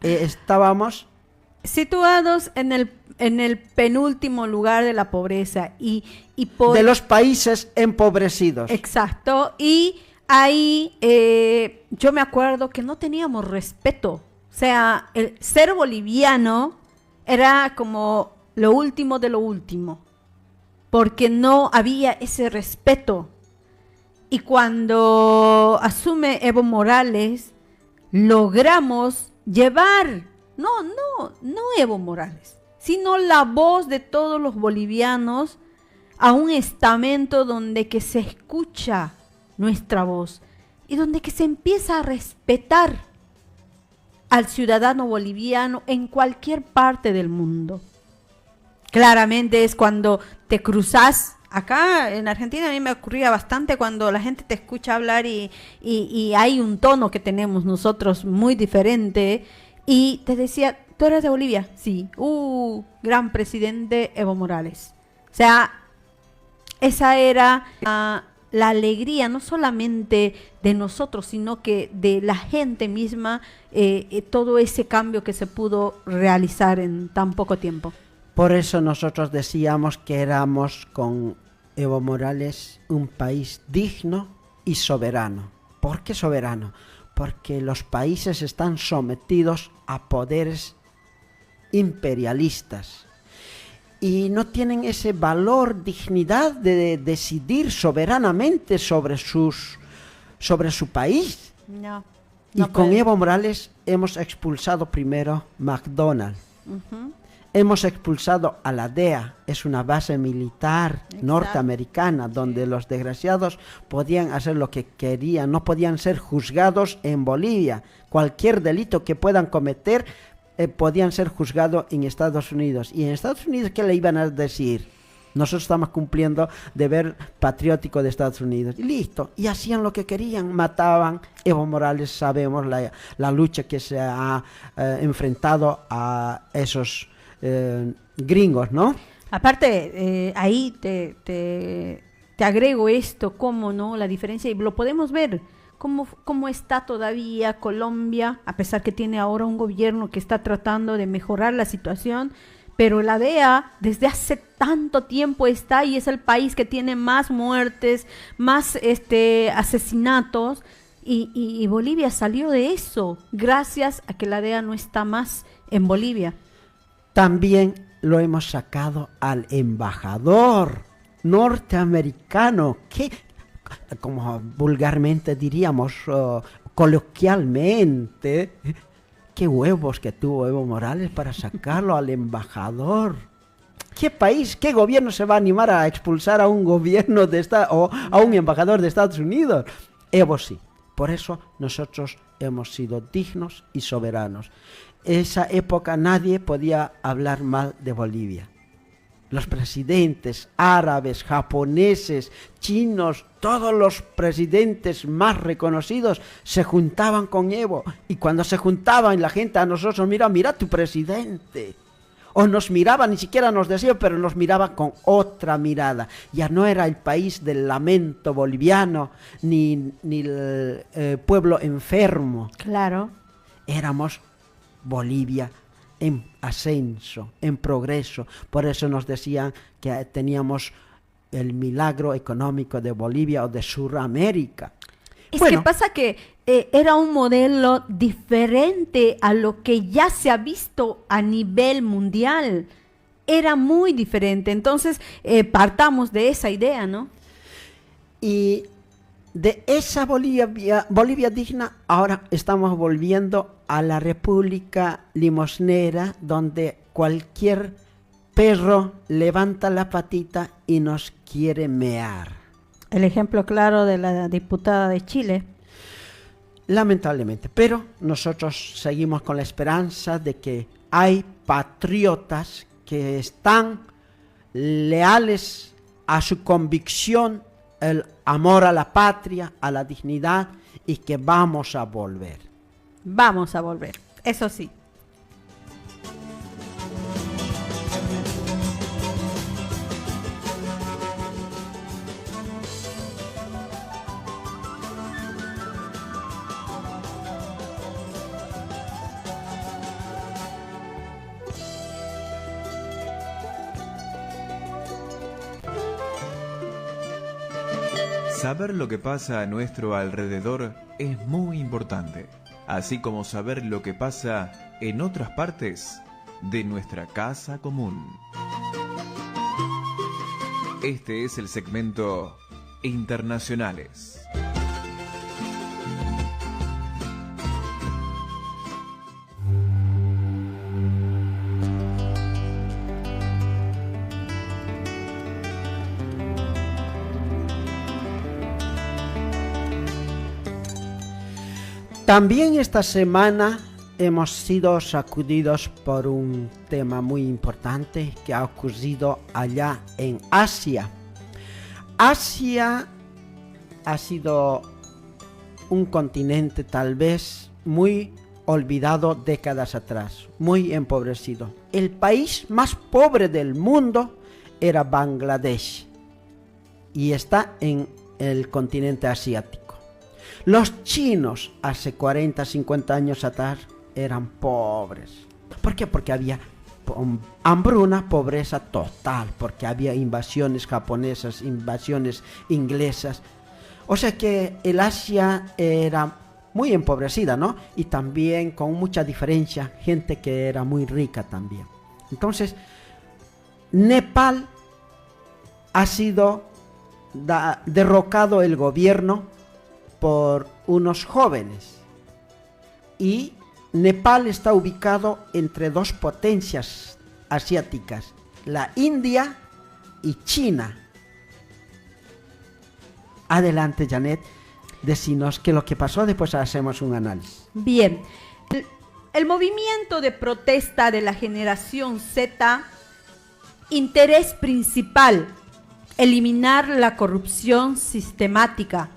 estábamos situados en el penúltimo lugar de la pobreza y de los países empobrecidos. Exacto, y ahí yo me acuerdo que no teníamos respeto. O sea, el ser boliviano era como lo último de lo último, porque no había ese respeto. Y cuando asume Evo Morales, logramos llevar, no Evo Morales, sino la voz de todos los bolivianos a un estamento donde que se escucha nuestra voz y donde que se empieza a respetar al ciudadano boliviano en cualquier parte del mundo. Claramente es cuando te cruzas. Acá en Argentina a mí me ocurría bastante cuando la gente te escucha hablar y hay un tono que tenemos nosotros muy diferente, y te decía, ¿tú eres de Bolivia? Sí. Gran presidente Evo Morales. O sea, esa era la alegría, no solamente de nosotros, sino que de la gente misma, todo ese cambio que se pudo realizar en tan poco tiempo. Por eso nosotros decíamos que éramos con Evo Morales un país digno y soberano. ¿Por qué soberano? Porque los países están sometidos a poderes imperialistas y no tienen ese valor, dignidad de decidir soberanamente sobre su país. No con puede. Evo Morales hemos expulsado primero McDonald's. Uh-huh. Hemos expulsado a la DEA, es una base militar norteamericana donde los desgraciados podían hacer lo que querían, no podían ser juzgados en Bolivia. Cualquier delito que puedan cometer podían ser juzgados en Estados Unidos. ¿Y en Estados Unidos qué le iban a decir? Nosotros estamos cumpliendo deber patriótico de Estados Unidos. Y listo, y hacían lo que querían, mataban. Evo Morales, sabemos la lucha que se ha enfrentado a esos gringos, ¿no? Aparte, ahí te agrego esto, cómo no, la diferencia, y lo podemos ver, cómo está todavía Colombia, a pesar que tiene ahora un gobierno que está tratando de mejorar la situación, pero la DEA desde hace tanto tiempo está y es el país que tiene más muertes, más asesinatos, y Bolivia salió de eso gracias a que la DEA no está más en Bolivia. También lo hemos sacado al embajador norteamericano, que, como vulgarmente diríamos, coloquialmente, qué huevos que tuvo Evo Morales para sacarlo al embajador. ¿Qué país, qué gobierno se va a animar a expulsar a un gobierno o a un embajador de Estados Unidos? Evo sí. Por eso nosotros hemos sido dignos y soberanos. Esa época nadie podía hablar mal de Bolivia. Los presidentes árabes, japoneses, chinos, todos los presidentes más reconocidos se juntaban con Evo. Y cuando se juntaban la gente a nosotros, mira tu presidente. O nos miraba, ni siquiera nos decía, pero nos miraba con otra mirada. Ya no era el país del lamento boliviano, ni el pueblo enfermo. Claro. Éramos Bolivia en ascenso, en progreso. Por eso nos decían que teníamos el milagro económico de Bolivia o de Sudamérica. Es que pasa que era un modelo diferente a lo que ya se ha visto a nivel mundial. Era muy diferente. Entonces, partamos de esa idea, ¿no? Y de esa Bolivia digna, ahora estamos volviendo a la República Limosnera, donde cualquier perro levanta la patita y nos quiere mear. El ejemplo claro de la diputada de Chile. Lamentablemente, pero nosotros seguimos con la esperanza de que hay patriotas que están leales a su convicción, el amor a la patria, a la dignidad, y que vamos a volver. Vamos a volver, eso sí. Saber lo que pasa a nuestro alrededor es muy importante, así como saber lo que pasa en otras partes de nuestra casa común. Este es el segmento Internacionales. También esta semana hemos sido sacudidos por un tema muy importante que ha ocurrido allá en Asia. Asia ha sido un continente tal vez muy olvidado décadas atrás, muy empobrecido. El país más pobre del mundo era Bangladesh y está en el continente asiático. Los chinos hace 40, 50 años atrás eran pobres. ¿Por qué? Porque había hambruna, pobreza total, porque había invasiones japonesas, invasiones inglesas. O sea que el Asia era muy empobrecida, ¿no? Y también con mucha diferencia, gente que era muy rica también. Entonces, Nepal ha sido derrocado el gobierno por unos jóvenes, y Nepal está ubicado entre dos potencias asiáticas, la India y China. Adelante, Janet, decinos qué es lo que pasó, después hacemos un análisis. Bien, el movimiento de protesta de la generación Z, interés principal, eliminar la corrupción sistemática,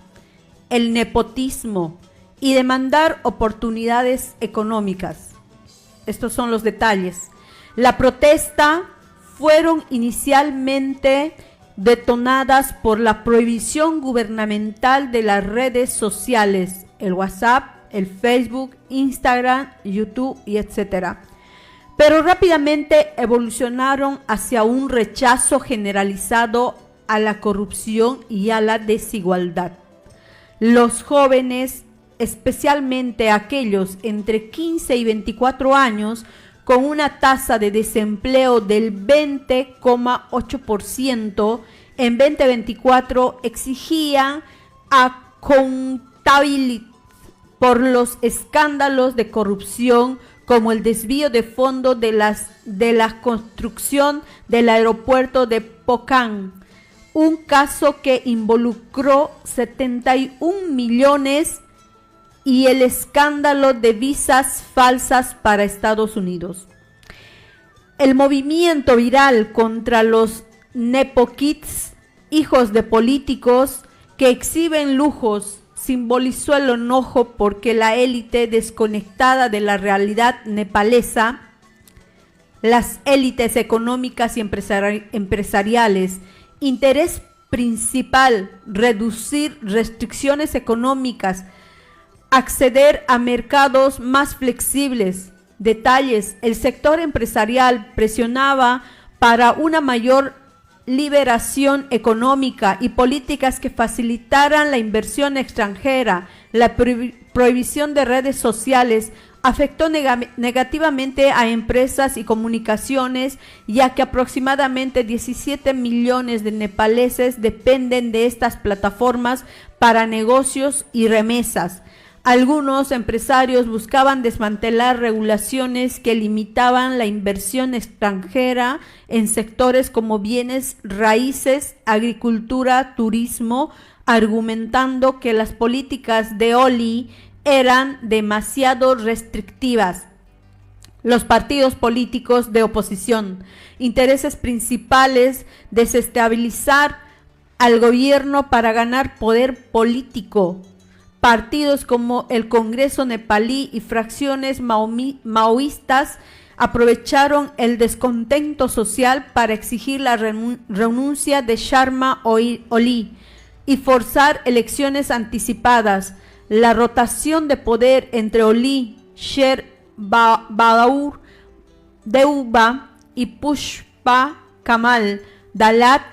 el nepotismo y demandar oportunidades económicas. Estos son los detalles. La protesta fueron inicialmente detonadas por la prohibición gubernamental de las redes sociales, el WhatsApp, el Facebook, Instagram, YouTube y etc. Pero rápidamente evolucionaron hacia un rechazo generalizado a la corrupción y a la desigualdad. Los jóvenes, especialmente aquellos entre 15 y 24 años, con una tasa de desempleo del 20,8%, en 2024 exigían accountability por los escándalos de corrupción como el desvío de fondos de la construcción del aeropuerto de Pocán, un caso que involucró 71 millones, y el escándalo de visas falsas para Estados Unidos. El movimiento viral contra los Nepo Kids, hijos de políticos que exhiben lujos, simbolizó el enojo porque la élite desconectada de la realidad nepalesa, las élites económicas y empresariales, interés principal, reducir restricciones económicas, acceder a mercados más flexibles. Detalles: el sector empresarial presionaba para una mayor liberación económica y políticas que facilitaran la inversión extranjera. La prohibición de redes sociales afectó negativamente a empresas y comunicaciones, ya que aproximadamente 17 millones de nepaleses dependen de estas plataformas para negocios y remesas. Algunos empresarios buscaban desmantelar regulaciones que limitaban la inversión extranjera en sectores como bienes raíces, agricultura, turismo, argumentando que las políticas de Oli eran demasiado restrictivas. Los partidos políticos de oposición, intereses principales: desestabilizar al gobierno para ganar poder político. Partidos como el Congreso nepalí y fracciones maoístas aprovecharon el descontento social para exigir la renuncia de Sharma Oli y forzar elecciones anticipadas. La rotación de poder entre Oli, Sher Bahadur Deuba y Pushpa Kamal Dalat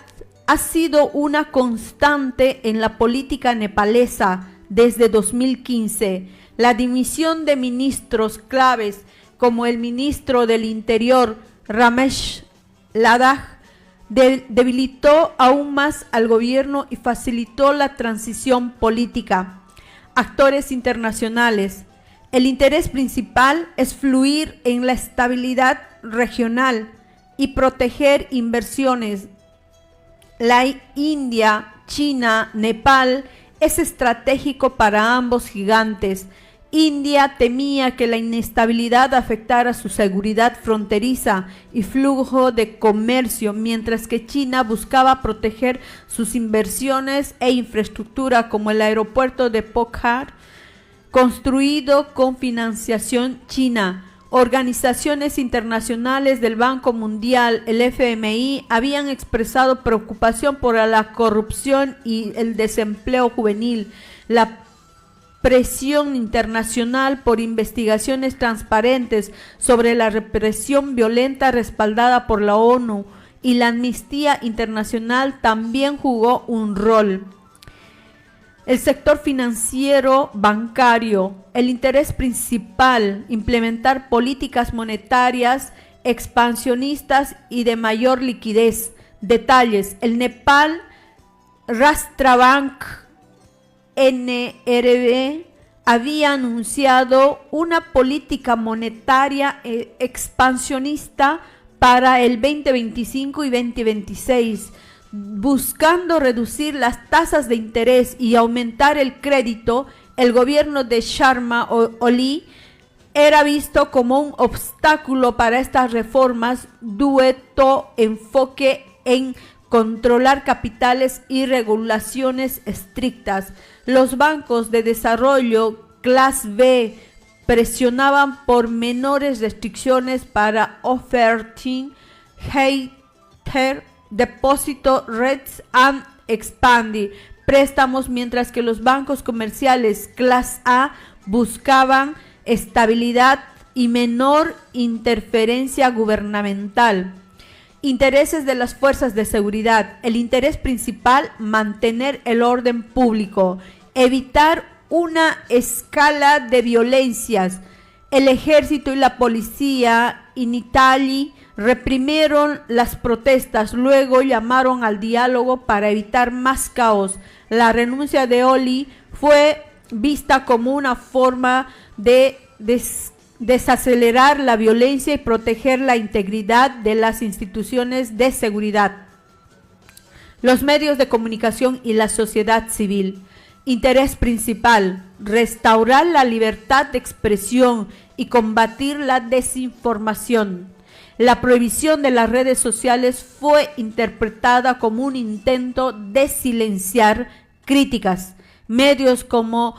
ha sido una constante en la política nepalesa desde 2015. La dimisión de ministros claves como el ministro del Interior Ramesh Ladakh debilitó aún más al gobierno y facilitó la transición política. Actores internacionales. El interés principal es fluir en la estabilidad regional y proteger inversiones. La India, China, Nepal es estratégico para ambos gigantes. India temía que la inestabilidad afectara su seguridad fronteriza y flujo de comercio, mientras que China buscaba proteger sus inversiones e infraestructura, como el aeropuerto de Pokhara, construido con financiación china. Organizaciones internacionales del Banco Mundial, el FMI, habían expresado preocupación por la corrupción y el desempleo juvenil. La presión internacional por investigaciones transparentes sobre la represión violenta respaldada por la ONU y la Amnistía Internacional también jugó un rol. El sector financiero bancario, el interés principal: implementar políticas monetarias expansionistas y de mayor liquidez. Detalles: el Nepal Rashtra Bank NRB había anunciado una política monetaria expansionista para el 2025 y 2026, buscando reducir las tasas de interés y aumentar el crédito. El gobierno de Sharma Oli era visto como un obstáculo para estas reformas. Dueto enfoque en controlar capitales y regulaciones estrictas. Los bancos de desarrollo clase B presionaban por menores restricciones para Offerting Inter Deposito Rates and Expandi, préstamos, mientras que los bancos comerciales Clase A buscaban estabilidad y menor interferencia gubernamental. Intereses de las fuerzas de seguridad. El interés principal, mantener el orden público, evitar una escala de violencias. El ejército y la policía en Italia reprimieron las protestas, luego llamaron al diálogo para evitar más caos. La renuncia de Oli fue vista como una forma de desacelerar la violencia y proteger la integridad de las instituciones de seguridad. Los medios de comunicación y la sociedad civil. Interés principal, restaurar la libertad de expresión y combatir la desinformación. La prohibición de las redes sociales fue interpretada como un intento de silenciar críticas. Medios como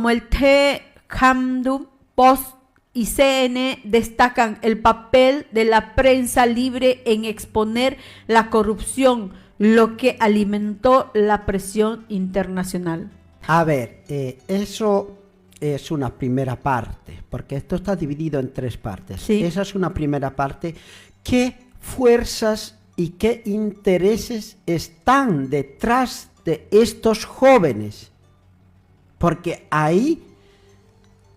el The Hamdu Post y CN destacan el papel de la prensa libre en exponer la corrupción, lo que alimentó la presión internacional. A ver, eso es una primera parte, porque esto está dividido en tres partes. Sí. Esa es una primera parte. ¿Qué fuerzas y qué intereses están detrás de estos jóvenes? Porque ahí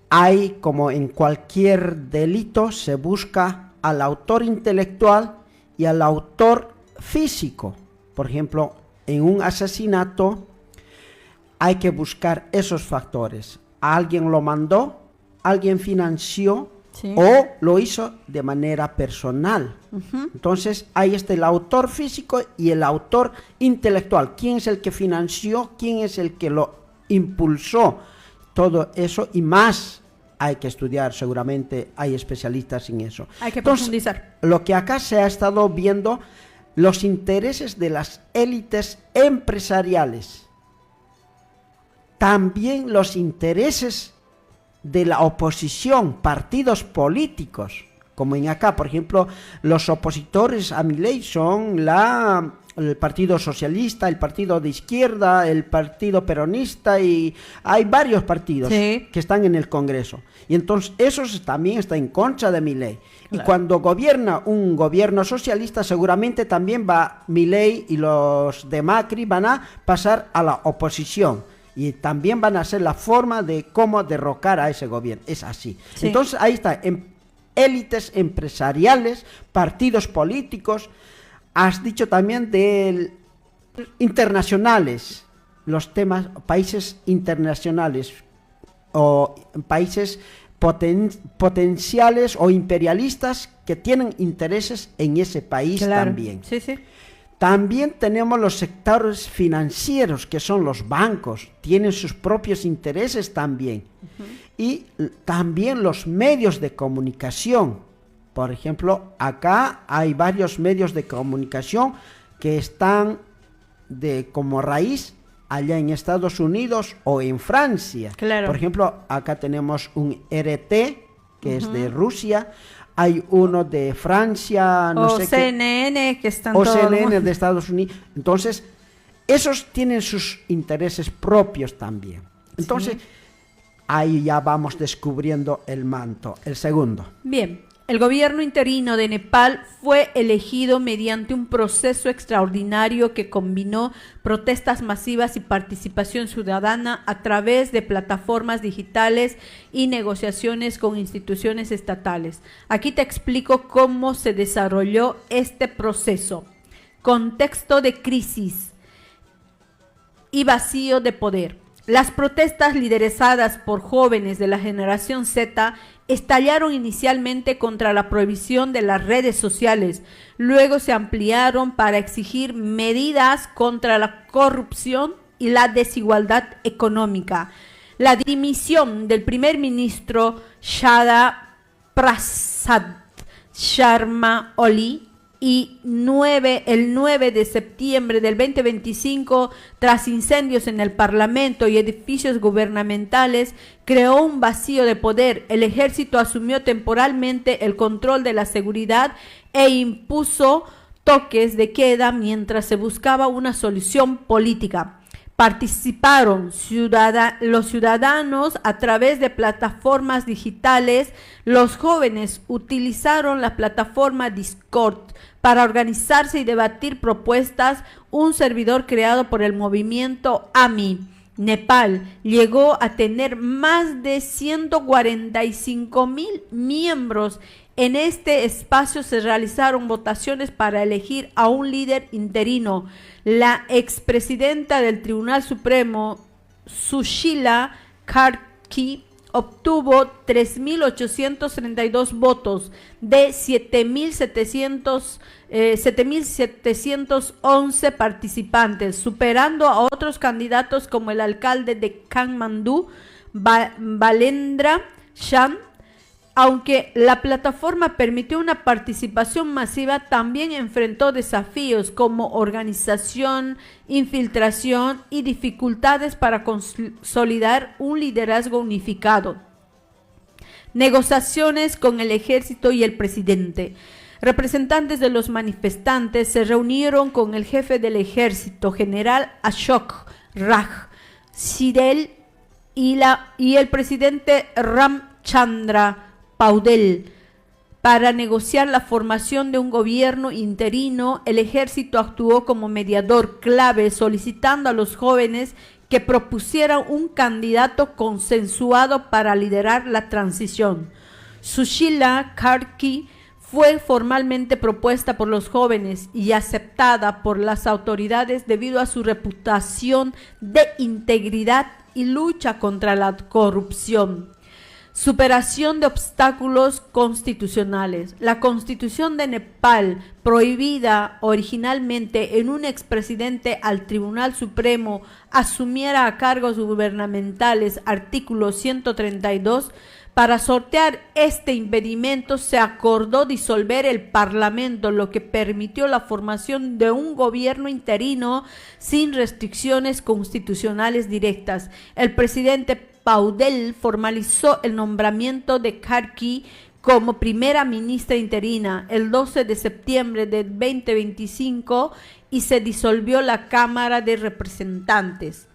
hay, como en cualquier delito, se busca al autor intelectual y al autor físico. Por ejemplo, en un asesinato hay que buscar esos factores. ¿Alguien lo mandó? ¿Alguien financió? Sí. ¿O lo hizo de manera personal? Entonces, ahí está el autor físico y el autor intelectual. ¿Quién es el que financió? ¿Quién es el que lo impulsó? Todo eso y más hay que estudiar, seguramente hay especialistas en eso. Hay que Entonces, profundizar. lo que acá se ha estado viendo, los intereses de las élites empresariales, también los intereses de la oposición, partidos políticos, como en acá, por ejemplo, los opositores a Milei son el Partido Socialista, el Partido de Izquierda, el Partido Peronista, y hay varios partidos Sí. que están en el Congreso. Y entonces esos también están en contra de Milei. Claro. Y cuando gobierna un gobierno socialista, seguramente también va Milei y los de Macri van a pasar a la oposición. Y también van a ser la forma de cómo derrocar a ese gobierno. Es así. Sí. Entonces ahí está, élites empresariales, partidos políticos. Has dicho también de internacionales, los temas, países internacionales o países potenciales o imperialistas que tienen intereses en ese país también. Sí, sí. También tenemos los sectores financieros, que son los bancos, tienen sus propios intereses también. Y también los medios de comunicación. Por ejemplo, acá hay varios medios de comunicación que están como raíz allá en Estados Unidos o en Francia. Claro. Por ejemplo, acá tenemos un RT, que es de Rusia. Hay uno de Francia, no o sé CNN, que están o todos... CNN de Estados Unidos. Entonces, esos tienen sus intereses propios también. Entonces, ahí ya vamos descubriendo el manto. El segundo. Bien, el gobierno interino de Nepal fue elegido mediante un proceso extraordinario que combinó protestas masivas y participación ciudadana a través de plataformas digitales y negociaciones con instituciones estatales. Aquí te explico cómo se desarrolló este proceso. Contexto de crisis y vacío de poder. Las protestas lideradas por jóvenes de la generación Z estallaron inicialmente contra la prohibición de las redes sociales, luego se ampliaron para exigir medidas contra la corrupción y la desigualdad económica. La dimisión del primer ministro Shada Prasad Sharma Oli y el 9 de septiembre del 2025, tras incendios en el Parlamento y edificios gubernamentales, creó un vacío de poder. El ejército asumió temporalmente el control de la seguridad e impuso toques de queda mientras se buscaba una solución política. Participaron los ciudadanos a través de plataformas digitales. Los jóvenes utilizaron la plataforma Discord para organizarse y debatir propuestas. Un servidor creado por el movimiento AMI Nepal llegó a tener más de 145,000 miembros. En este espacio se realizaron votaciones para elegir a un líder interino. La expresidenta del Tribunal Supremo, Sushila Karki, obtuvo 3.832 votos de 7.711 participantes, superando a otros candidatos como el alcalde de Kathmandú, Balendra Shah. Aunque la plataforma permitió una participación masiva, también enfrentó desafíos como organización, infiltración y dificultades para consolidar un liderazgo unificado. Negociaciones con el ejército y el presidente. Representantes de los manifestantes se reunieron con el jefe del ejército, general Ashok Raj Sidel, y el presidente Ramchandra Paudel para negociar la formación de un gobierno interino. El ejército actuó como mediador clave, solicitando a los jóvenes que propusieran un candidato consensuado para liderar la transición. Sushila Karki fue formalmente propuesta por los jóvenes y aceptada por las autoridades debido a su reputación de integridad y lucha contra la corrupción. Superación de obstáculos constitucionales. La Constitución de Nepal, prohibida originalmente en un expresidente al Tribunal Supremo asumiera a cargos gubernamentales, artículo 132, para sortear este impedimento se acordó disolver el Parlamento, lo que permitió la formación de un gobierno interino sin restricciones constitucionales directas. El presidente Paudel formalizó el nombramiento de Karki como primera ministra interina el 12 de septiembre de 2025 y se disolvió la Cámara de Representantes.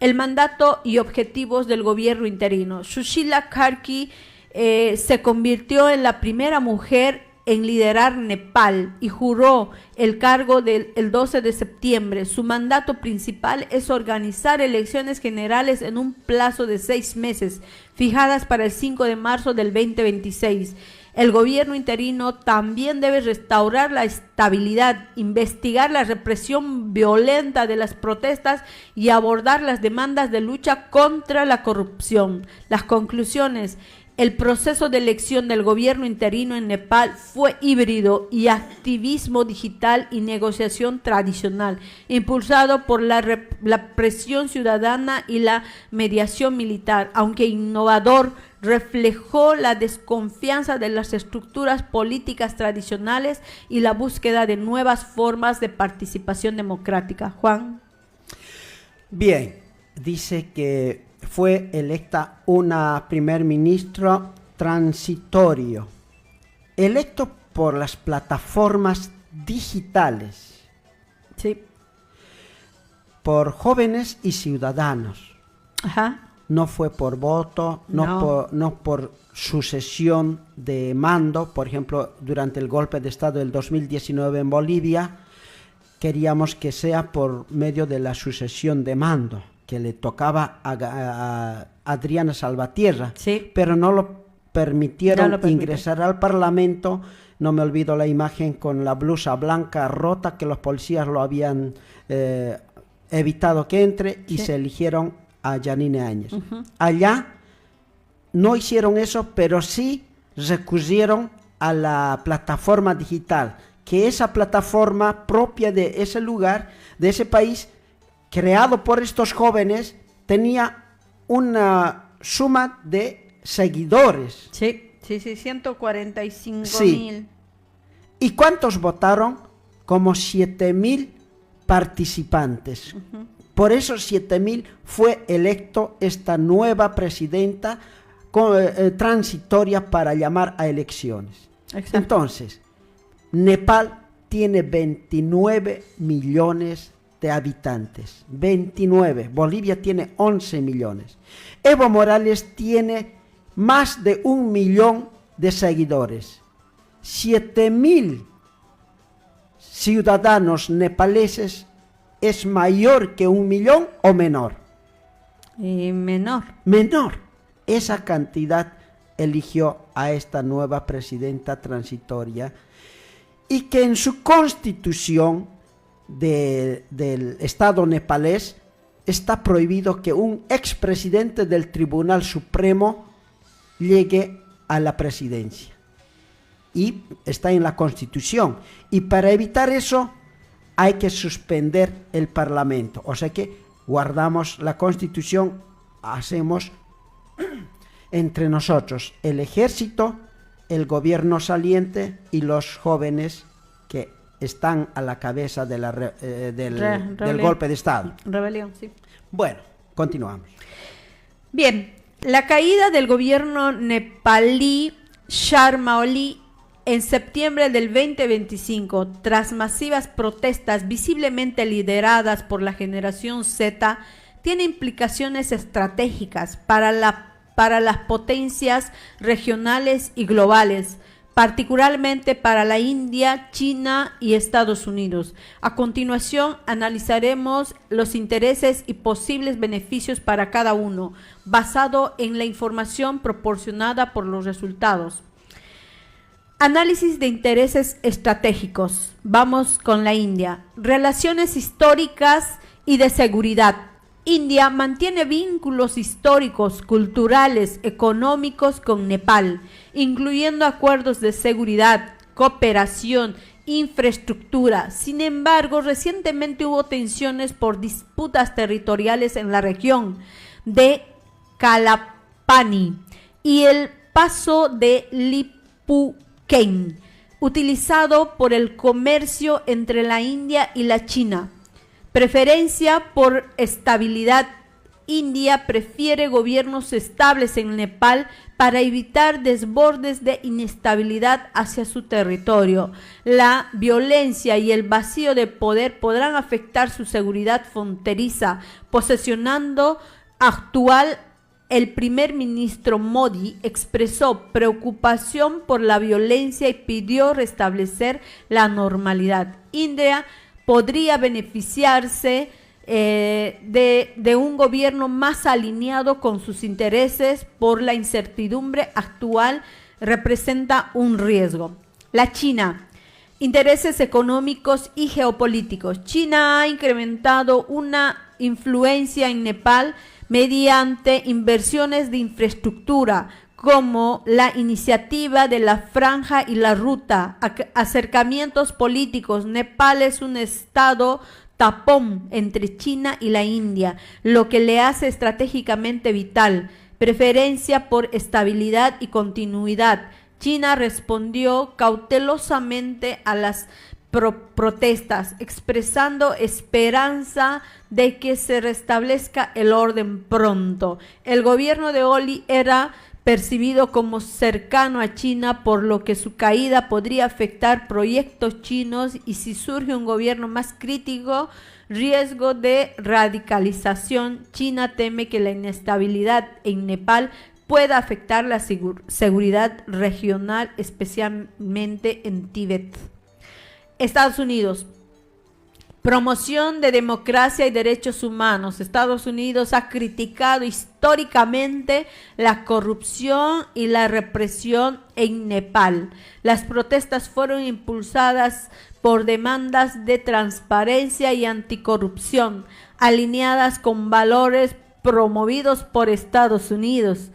El mandato y objetivos del gobierno interino. Sushila Karki se convirtió en la primera mujer en liderar Nepal y juró el cargo el 12 de septiembre. Su mandato principal es organizar elecciones generales en un plazo de 6 meses, fijadas para el 5 de marzo del 2026. El gobierno interino también debe restaurar la estabilidad, investigar la represión violenta de las protestas y abordar las demandas de lucha contra la corrupción. Las conclusiones. El proceso de elección del gobierno interino en Nepal fue híbrido y activismo digital y negociación tradicional, impulsado por la presión ciudadana y la mediación militar, aunque innovador, reflejó la desconfianza de las estructuras políticas tradicionales y la búsqueda de nuevas formas de participación democrática. Juan. Bien, dice que fue electa una primer ministro transitorio, electo por las plataformas digitales, sí, por jóvenes y ciudadanos. Ajá. No fue por voto, no por sucesión de mando. Por ejemplo, durante el golpe de Estado del 2019 en Bolivia, queríamos que sea por medio de la sucesión de mando, que le tocaba a Adriana Salvatierra, sí, pero no lo permitieron ingresar al Parlamento. No me olvido la imagen con la blusa blanca rota, que los policías lo habían evitado que entre, y se eligieron a Yanine Áñez. Allá no hicieron eso, pero sí recurrieron a la plataforma digital, que esa plataforma propia de ese lugar, de ese país, creado por estos jóvenes, tenía una suma de seguidores. Sí, 145,000. ¿Y cuántos votaron? Como 7,000 participantes. Por esos 7,000 fue electo esta nueva presidenta transitoria para llamar a elecciones. Exacto. Entonces, Nepal tiene 29 millones de habitantes. 29. Bolivia tiene 11 millones. Evo Morales tiene más de 1 millón de seguidores. 7.000 ciudadanos nepaleses es mayor que 1 millón o menor. Menor. Menor. Esa cantidad eligió a esta nueva presidenta transitoria y que en su constitución del Estado nepalés está prohibido que un expresidente del Tribunal Supremo llegue a la presidencia. Y está en la Constitución. Y para evitar eso hay que suspender el Parlamento. O sea que guardamos la Constitución, hacemos entre nosotros el ejército, el gobierno saliente y los jóvenes que están a la cabeza de del golpe de Estado. Rebelión, sí. Bueno, continuamos. Bien, la caída del gobierno nepalí Sharma Oli en septiembre del 2025, tras masivas protestas visiblemente lideradas por la generación Z, tiene implicaciones estratégicas para las potencias regionales y globales, particularmente para la India, China y Estados Unidos. A continuación, analizaremos los intereses y posibles beneficios para cada uno, basado en la información proporcionada por los resultados. Análisis de intereses estratégicos. Vamos con la India. Relaciones históricas y de seguridad. India mantiene vínculos históricos, culturales, económicos con Nepal, incluyendo acuerdos de seguridad, cooperación, infraestructura. Sin embargo, recientemente hubo tensiones por disputas territoriales en la región de Kalapani y el paso de Lipuken, utilizado por el comercio entre la India y la China. Preferencia por estabilidad. India prefiere gobiernos estables en Nepal para evitar desbordes de inestabilidad hacia su territorio. La violencia y el vacío de poder podrán afectar su seguridad fronteriza, posesionando actual. El primer ministro Modi expresó preocupación por la violencia y pidió restablecer la normalidad. India podría beneficiarse de un gobierno más alineado con sus intereses por la incertidumbre actual, representa un riesgo. La China. Intereses económicos y geopolíticos. China ha incrementado una influencia en Nepal mediante inversiones de infraestructura, como la iniciativa de la Franja y la Ruta, acercamientos políticos. Nepal es un estado tapón entre China y la India, lo que le hace estratégicamente vital. Preferencia por estabilidad y continuidad. China respondió cautelosamente a las protestas, expresando esperanza de que se restablezca el orden pronto. El gobierno de Oli era percibido como cercano a China, por lo que su caída podría afectar proyectos chinos, y si surge un gobierno más crítico, riesgo de radicalización. China teme que la inestabilidad en Nepal pueda afectar la seguridad regional, especialmente en Tíbet. Estados Unidos. Promoción de democracia y derechos humanos. Estados Unidos ha criticado históricamente la corrupción y la represión en Nepal. Las protestas fueron impulsadas por demandas de transparencia y anticorrupción, alineadas con valores promovidos por Estados Unidos.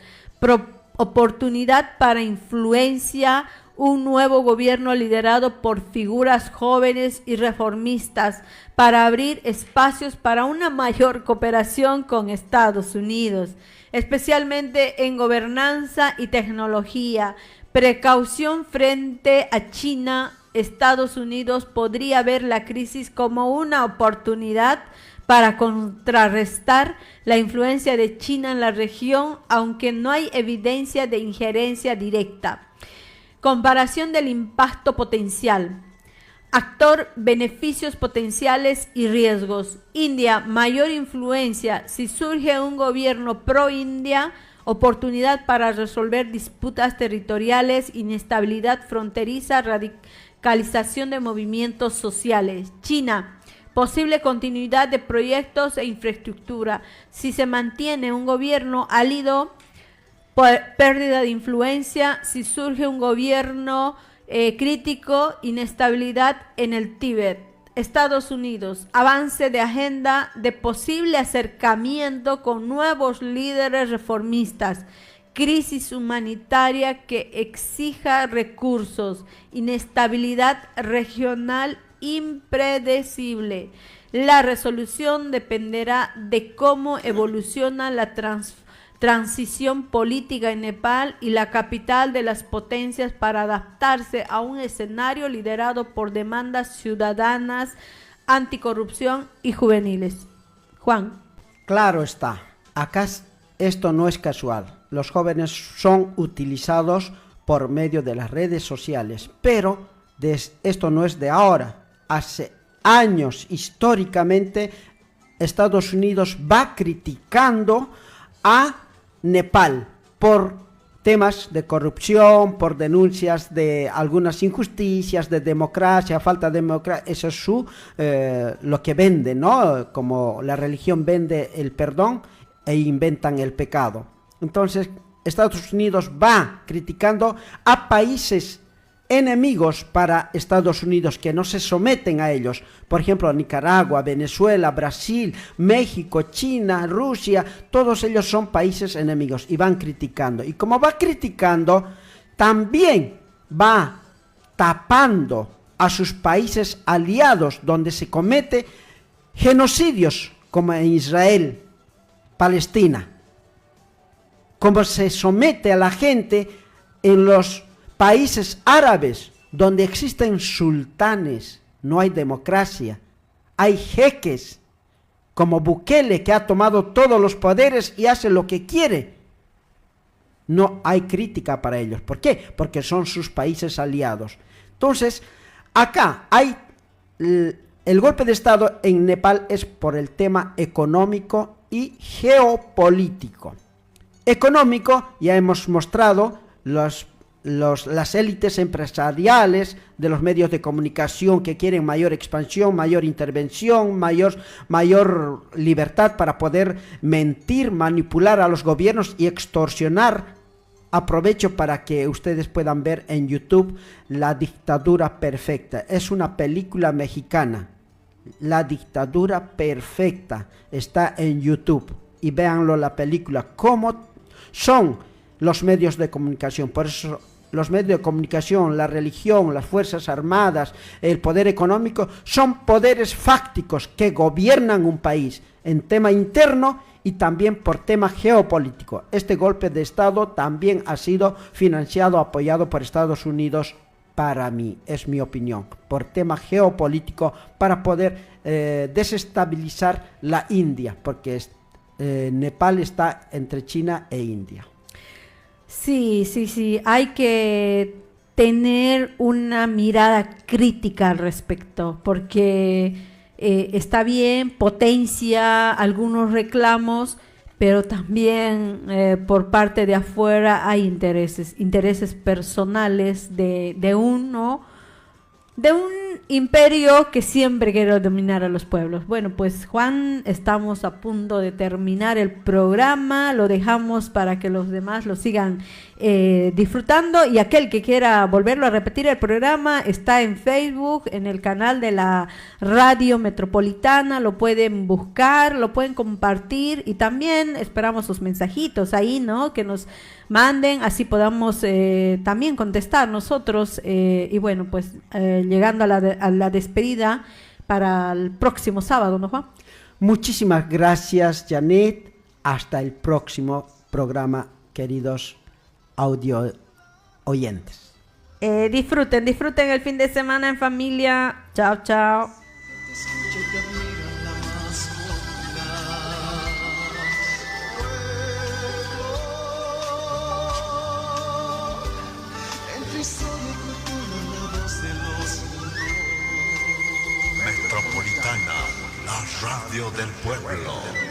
Oportunidad para influencia. Un nuevo gobierno liderado por figuras jóvenes y reformistas para abrir espacios para una mayor cooperación con Estados Unidos, especialmente en gobernanza y tecnología. Precaución frente a China. Estados Unidos podría ver la crisis como una oportunidad para contrarrestar la influencia de China en la región, aunque no hay evidencia de injerencia directa. Comparación del impacto potencial. Actor, beneficios potenciales y riesgos. India, mayor influencia. Si surge un gobierno pro-India, oportunidad para resolver disputas territoriales, inestabilidad fronteriza, radicalización de movimientos sociales. China, posible continuidad de proyectos e infraestructura. Si se mantiene un gobierno aliado, pérdida de influencia. Si surge un gobierno crítico, inestabilidad en el Tíbet. Estados Unidos, avance de agenda de posible acercamiento con nuevos líderes reformistas. Crisis humanitaria que exija recursos. Inestabilidad regional impredecible. La resolución dependerá de cómo evoluciona la transición política en Nepal y la capital de las potencias para adaptarse a un escenario liderado por demandas ciudadanas, anticorrupción y juveniles. Juan. Claro está, acá esto no es casual. Los jóvenes son utilizados por medio de las redes sociales, pero esto no es de ahora. Hace años, históricamente, Estados Unidos va criticando a Nepal por temas de corrupción, por denuncias de algunas injusticias, de democracia, falta de democracia. Eso es lo que vende, ¿no? Como la religión vende el perdón e inventan el pecado. Entonces, Estados Unidos va criticando a países enemigos para Estados Unidos que no se someten a ellos. Por ejemplo, Nicaragua, Venezuela, Brasil, México, China, Rusia, todos ellos son países enemigos y van criticando. Y como va criticando, también va tapando a sus países aliados donde se comete genocidios, como en Israel, Palestina. Como se somete a la gente en los países árabes donde existen sultanes, no hay democracia, hay jeques como Bukele que ha tomado todos los poderes y hace lo que quiere. No hay crítica para ellos. ¿Por qué? Porque son sus países aliados. Entonces, acá hay el golpe de Estado en Nepal es por el tema económico y geopolítico. Económico, ya hemos mostrado las élites empresariales de los medios de comunicación que quieren mayor expansión, mayor intervención, mayor libertad para poder mentir, manipular a los gobiernos y extorsionar. Aprovecho para que ustedes puedan ver en YouTube La Dictadura Perfecta. Es una película mexicana. La Dictadura Perfecta está en YouTube y véanlo la película. ¿Cómo son los medios de comunicación? Por eso los medios de comunicación, la religión, las fuerzas armadas, el poder económico, son poderes fácticos que gobiernan un país en tema interno y también por tema geopolítico. Este golpe de Estado también ha sido financiado, apoyado por Estados Unidos, para mí, es mi opinión, por tema geopolítico, para poder desestabilizar la India, porque Nepal está entre China e India. Sí, hay que tener una mirada crítica al respecto, porque está bien, potencia algunos reclamos, pero también por parte de afuera hay intereses personales de un imperio que siempre quiere dominar a los pueblos. Bueno, pues Juan, estamos a punto de terminar el programa, lo dejamos para que los demás lo sigan disfrutando, y aquel que quiera volverlo a repetir, el programa está en Facebook, en el canal de la Radio Metropolitana, lo pueden buscar, lo pueden compartir, y también esperamos sus mensajitos ahí, ¿no? Que nos manden, así podamos también contestar nosotros, y bueno, pues llegando a la despedida para el próximo sábado, ¿no, Juan? Muchísimas gracias, Janet. Hasta el próximo programa, queridos audio oyentes. Disfruten el fin de semana en familia. Chao, chao. radio del pueblo.